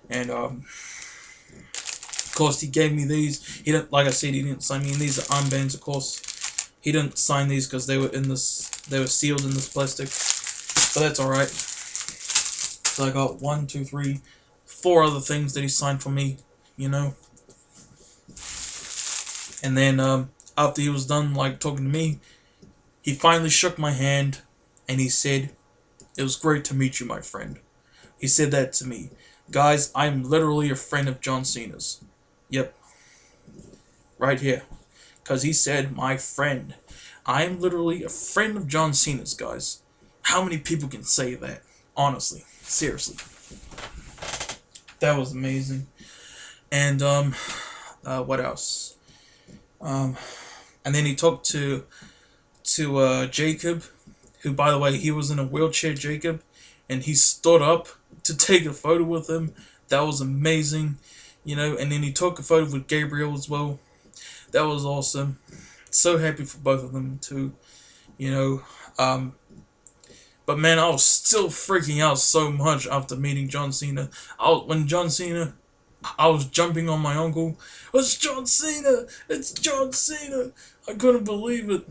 And, of course, he gave me these. He didn't, like I said, he didn't sign me, and these are armbands, of course. He didn't sign these because they were sealed in this plastic, but that's alright. So I got 1, 2, 3, 4 other things that he signed for me, you know. And then after he was done like talking to me, he finally shook my hand and he said, "It was great to meet you, my friend." He said that to me. Guys, I'm literally a friend of John Cena's. Yep, right here. Because he said, "My friend." I am literally a friend of John Cena's, guys. How many people can say that? Honestly. Seriously. That was amazing. And, what else? And then he talked to Jacob, who, by the way, he was in a wheelchair, Jacob, and he stood up to take a photo with him. That was amazing, you know. And then he took a photo with Gabriel as well. That was awesome. So happy for both of them too, you know. But man, I was still freaking out so much after meeting John Cena. When John Cena, I was jumping on my uncle. It's John Cena! It's John Cena! I couldn't believe it.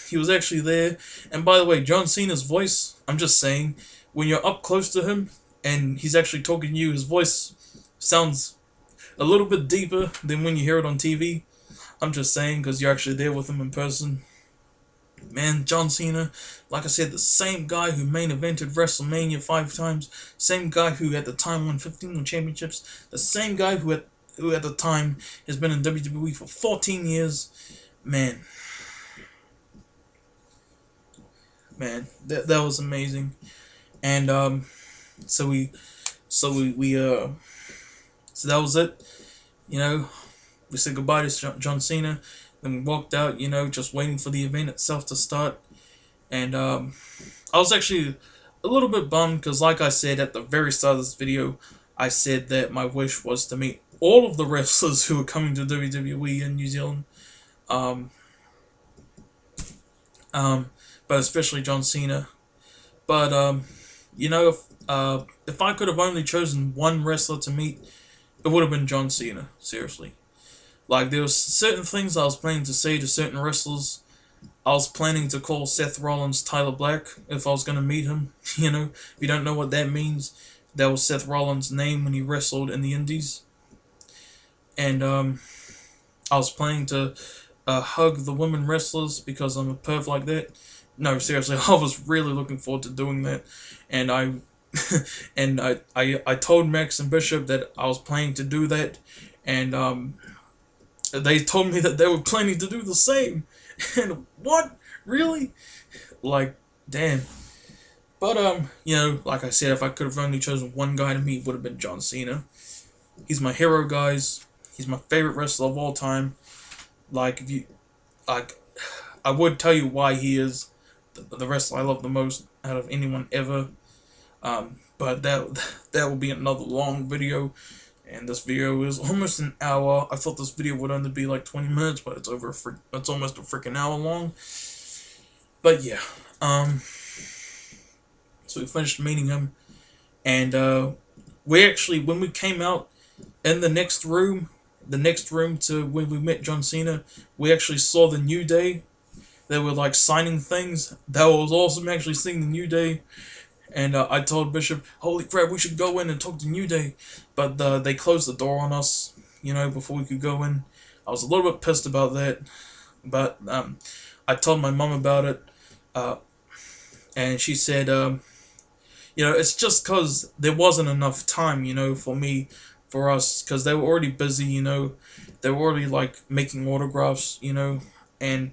He was actually there. And by the way, John Cena's voice, I'm just saying, when you're up close to him and he's actually talking to you, his voice sounds a little bit deeper than when you hear it on TV. I'm just saying, because you're actually there with him in person. Man, John Cena, like I said, the same guy who main evented WrestleMania 5 times, same guy who at the time won 15 championships, the same guy who at the time has been in WWE for 14 years. Man, that was amazing. And so that was it. You know, we said goodbye to John Cena. Then we walked out, you know, just waiting for the event itself to start. And I was actually a little bit bummed because, like I said at the very start of this video, I said that my wish was to meet all of the wrestlers who are coming to WWE in New Zealand. But especially John Cena. But you know, if I could have only chosen one wrestler to meet, it would have been John Cena. Seriously. Like, there was certain things I was planning to say to certain wrestlers. I was planning to call Seth Rollins Tyler Black if I was going to meet him. You know, if you don't know what that means, that was Seth Rollins' name when he wrestled in the Indies. And I was planning to hug the women wrestlers because I'm a perv like that. No, seriously, I was really looking forward to doing that. And I told Max and Bishop that I was planning to do that. And they told me that they were planning to do the same. And what? Really? Like, damn. But, you know, like I said, if I could have only chosen one guy to meet, it would have been John Cena. He's my hero, guys. He's my favorite wrestler of all time. Like, I would tell you why he is the wrestler I love the most out of anyone ever. But that will be another long video. And this video is almost an hour. I thought this video would only be like 20 minutes, but it's almost a freaking hour long. But yeah, so we finished meeting him, and we actually, when we came out in the next room to when we met John Cena, we actually saw the New Day. They were like signing things. That was awesome, actually seeing the New Day. And I told Bishop, holy crap, we should go in and talk to New Day. But they closed the door on us, you know, before we could go in. I was a little bit pissed about that. But I told my mom about it. And she said, you know, it's just because there wasn't enough time, you know, for us. Because they were already busy, you know. They were already, like, making autographs, you know. And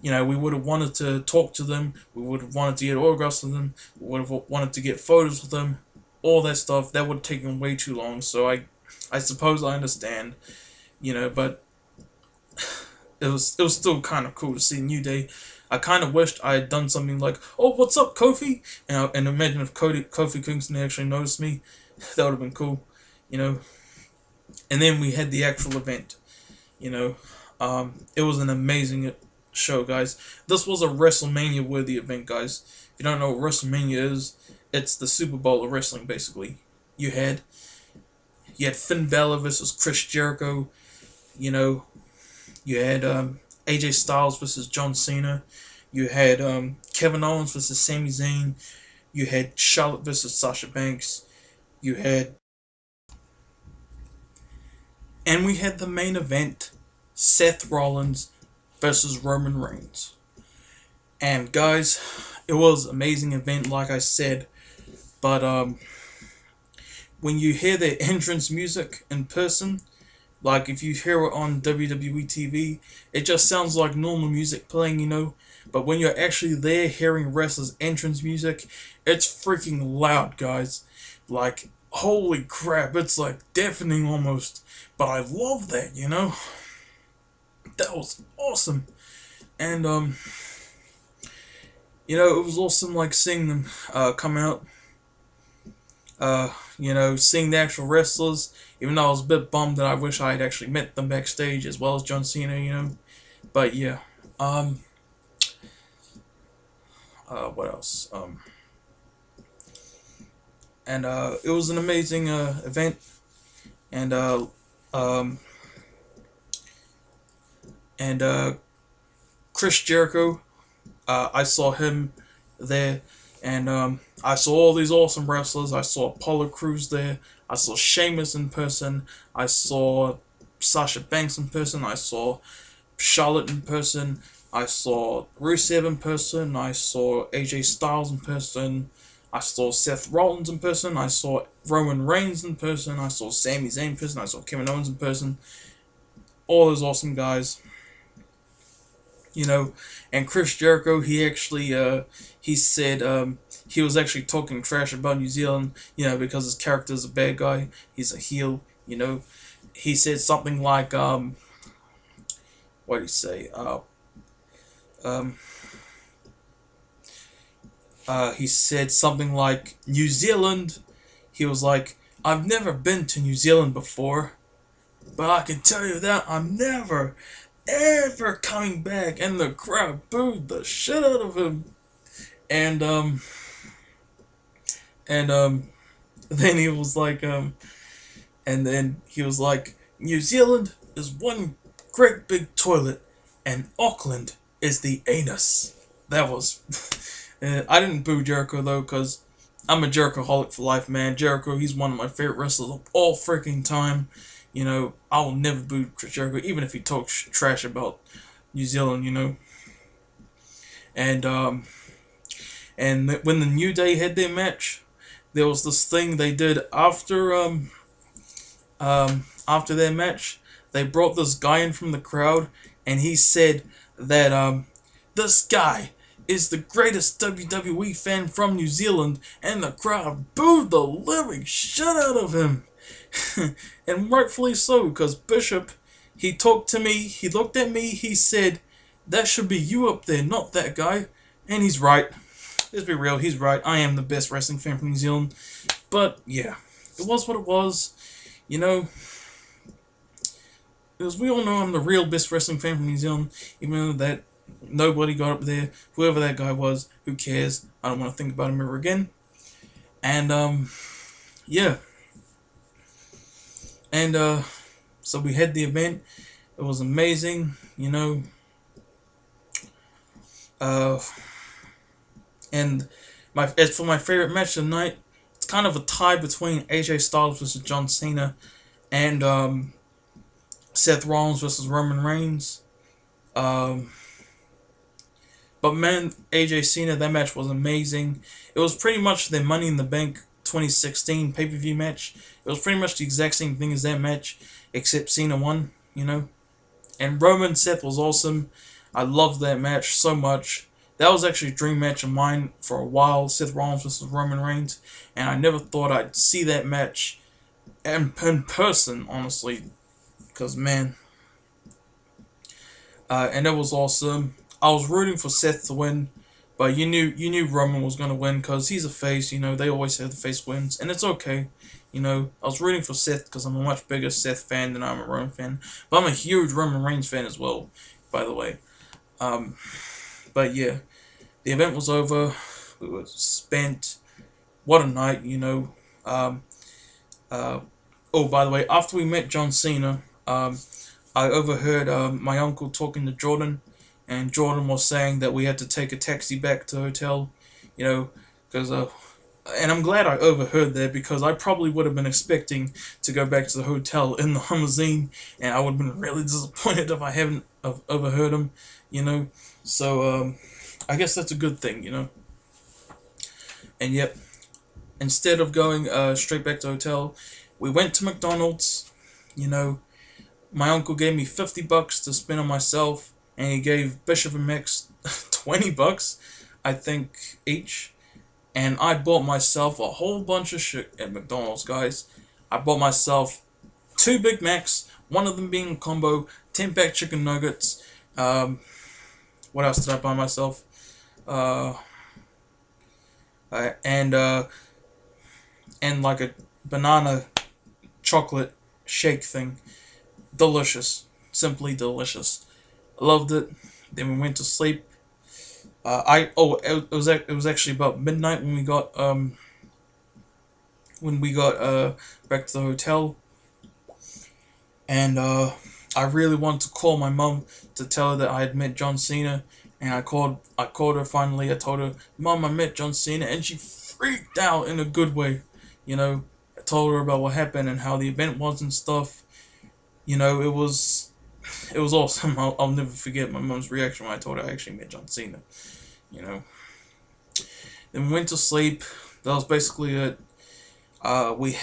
you know, we would have wanted to talk to them. We would have wanted to get autographs from them. We would have wanted to get photos with them. All that stuff. That would have taken way too long. So I suppose I understand. You know, but it was still kind of cool to see New Day. I kind of wished I had done something like, "Oh, what's up, Kofi?" And imagine if Kofi Kingston actually noticed me. That would have been cool. You know. And then we had the actual event. You know. It was an amazing show, guys. This was a WrestleMania worthy event, guys. If you don't know what WrestleMania is, it's the Super Bowl of wrestling, basically. You had Finn Balor versus Chris Jericho. You know, you had AJ Styles versus John Cena. You had Kevin Owens versus Sami Zayn. You had Charlotte versus Sasha Banks. You had And we had the main event, Seth Rollins versus Roman Reigns. And guys, it was an amazing event, like I said. But when you hear the entrance music in person, like if you hear it on WWE TV, it just sounds like normal music playing, you know. But when you're actually there hearing wrestlers' entrance music, it's freaking loud, guys. Like, holy crap, it's like deafening almost. But I love that, you know. That was awesome. And you know, it was awesome like seeing them come out. You know, seeing the actual wrestlers, even though I was a bit bummed that I wish I had actually met them backstage as well as John Cena, you know. But yeah, what else? And it was an amazing event, and um, and Chris Jericho, I saw him there, and I saw all these awesome wrestlers. I saw Apollo Crews there. I saw Sheamus in person. I saw Sasha Banks in person. I saw Charlotte in person. I saw Rusev in person. I saw AJ Styles in person. I saw Seth Rollins in person. I saw Roman Reigns in person. I saw Sami Zayn in person. I saw Kevin Owens in person. All those awesome guys. You know, and Chris Jericho, he actually, he said, he was actually talking trash about New Zealand, you know, because his character is a bad guy, he's a heel, you know. He said something like, what did he say, um, he said something like, New Zealand, he was like, I've never been to New Zealand before, but I can tell you that I'm never, ever coming back, and the crowd booed the shit out of him. And then he was like, and then he was like, New Zealand is one great big toilet, and Auckland is the anus. That was, I didn't boo Jericho though, cause I'm a Jerichoholic for life, man. Jericho, he's one of my favorite wrestlers of all freaking time. You know, I will never boo Chris Jericho, even if he talks trash about New Zealand, you know. And when the New Day had their match, there was this thing they did after their match. They brought this guy in from the crowd, and he said that this guy is the greatest WWE fan from New Zealand, and the crowd booed the living shit out of him. And rightfully so, because Bishop, he talked to me, he looked at me, he said, that should be you up there, not that guy. And he's right. Let's be real, he's right. I am the best wrestling fan from New Zealand. But, yeah, it was what it was. You know, because we all know I'm the real best wrestling fan from New Zealand, even though that nobody got up there. Whoever that guy was, who cares? I don't want to think about him ever again. And, yeah. And, so we had the event. It was amazing, you know. And as for my favorite match of the night, it's kind of a tie between AJ Styles versus John Cena and Seth Rollins versus Roman Reigns. But man, AJ Cena, that match was amazing. It was pretty much the Money in the Bank 2016 pay-per-view match. It was pretty much the exact same thing as that match, except Cena won, you know. And Roman Seth was awesome. I loved that match so much. That was actually a dream match of mine for a while, Seth Rollins versus Roman Reigns. And I never thought I'd see that match in person, honestly. Because, man. And it was awesome. I was rooting for Seth to win. But you knew Roman was going to win because he's a face, you know. They always say the face wins. And it's okay. You know, I was rooting for Seth because I'm a much bigger Seth fan than I'm a Roman fan. But I'm a huge Roman Reigns fan as well, by the way. But yeah, the event was over. We were spent. What a night, you know. Oh, by the way, after we met John Cena, I overheard my uncle talking to Jordan, and Jordan was saying that we had to take a taxi back to the hotel, you know, because And I'm glad I overheard that, because I probably would have been expecting to go back to the hotel in the limousine, and I would have been really disappointed if I haven't overheard him, you know. So I guess that's a good thing, you know. And yep, instead of going straight back to the hotel, we went to McDonald's. You know, my uncle gave me $50 to spend on myself, and he gave Bishop and Max $20, I think, each. And I bought myself a whole bunch of shit at McDonald's, guys. I bought myself 2 Big Macs, one of them being a combo, 10-pack chicken nuggets. What else did I buy myself? Uh, and like a banana chocolate shake thing. Delicious, simply delicious. I loved it. Then we went to sleep. It was actually about midnight when we got back to the hotel, and I really wanted to call my mom to tell her that I had met John Cena, and I called her finally. I told her, "Mom, I met John Cena," and she freaked out in a good way. You know, I told her about what happened and how the event was and stuff. You know, it was awesome. I'll never forget my mom's reaction when I told her I actually met John Cena. You know. Then we went to sleep. That was basically it. We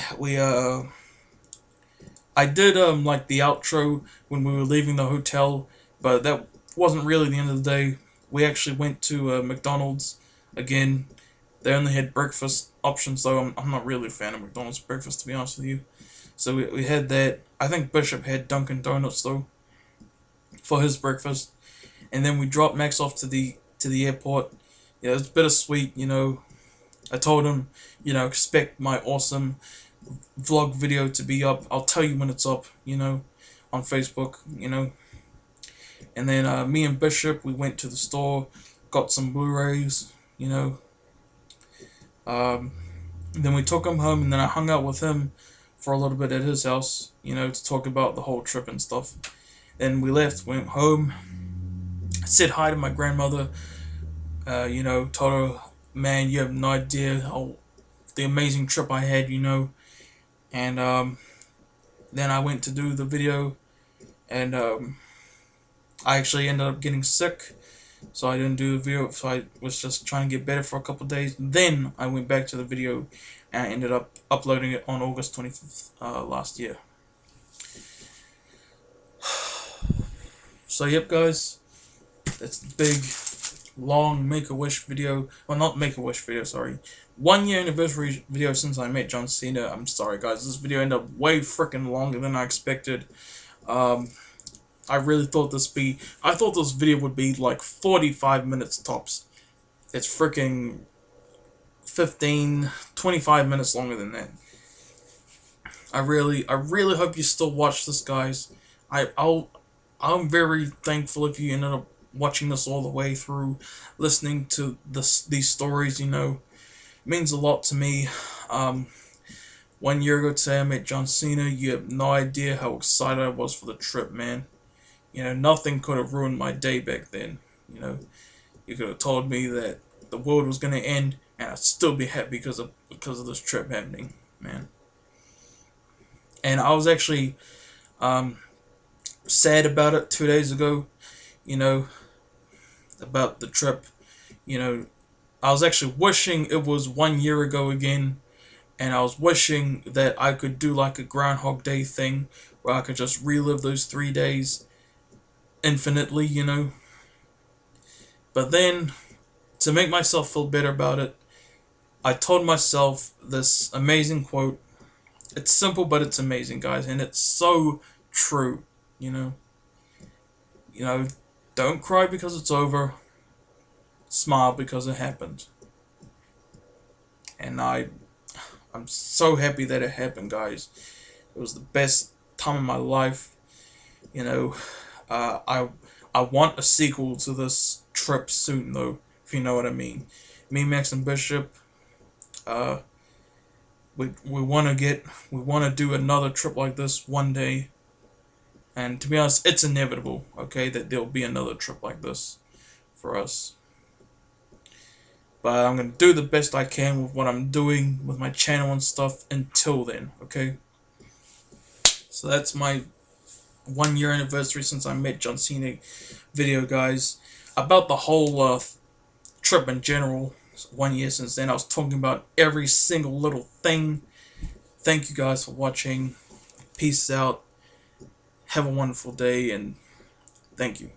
I did like the outro when we were leaving the hotel, but that wasn't really the end of the day. We actually went to McDonald's again. They only had breakfast options, though. I'm not really a fan of McDonald's breakfast, to be honest with you. So we had that. I think Bishop had Dunkin' Donuts though for his breakfast, and then we dropped Max off to the airport. Yeah, it was bittersweet, you know. I told him, you know, expect my awesome vlog video to be up. I'll tell you when it's up, you know, on Facebook, you know. And then me and Bishop, we went to the store, got some Blu-rays, you know. Then we took him home, and then I hung out with him for a little bit at his house, you know, to talk about the whole trip and stuff. Then we left, went home, said hi to my grandmother, you know, told her, man, you have no idea how the amazing trip I had, you know. And then I went to do the video, and I actually ended up getting sick, so I didn't do the video. So I was just trying to get better for a couple of days. Then I went back to the video, and I ended up uploading it on August 25th last year. So yep, guys, that's the big, long Make-A-Wish video. Well, not Make-A-Wish video, sorry. 1 year anniversary video since I met John Cena. I'm sorry, guys. This video ended up way freaking longer than I expected. I really thought I thought this video would be like 45 minutes tops. It's freaking 25 minutes longer than that. I really hope you still watch this, guys. I'm very thankful if you ended up watching this all the way through, listening to these stories, you know. It means a lot to me. 1 year ago today, I met John Cena. You have no idea how excited I was for the trip, man. You know, nothing could have ruined my day back then. You know, you could have told me that the world was gonna end, and I'd still be happy because of this trip happening, man. And I was actually sad about it 2 days ago. You know, about the trip. You know, I was actually wishing it was 1 year ago again, and I was wishing that I could do like a Groundhog Day thing where I could just relive those 3 days infinitely, you know. But then, to make myself feel better about it, I told myself this amazing quote. It's simple, but it's amazing, guys, and it's so true, you know. You know, don't cry because it's over. Smile because it happened. And I'm so happy that it happened, guys. It was the best time of my life. You know, I want a sequel to this trip soon, though, if you know what I mean. Me, Max, and Bishop, we want to do another trip like this one day. And to be honest, it's inevitable, okay, that there'll be another trip like this for us. But I'm gonna do the best I can with what I'm doing with my channel and stuff until then, okay? So that's my 1 year anniversary since I met John Cena video, guys. About the whole trip in general, 1 year since then, I was talking about every single little thing. Thank you guys for watching. Peace out. Have a wonderful day, and thank you.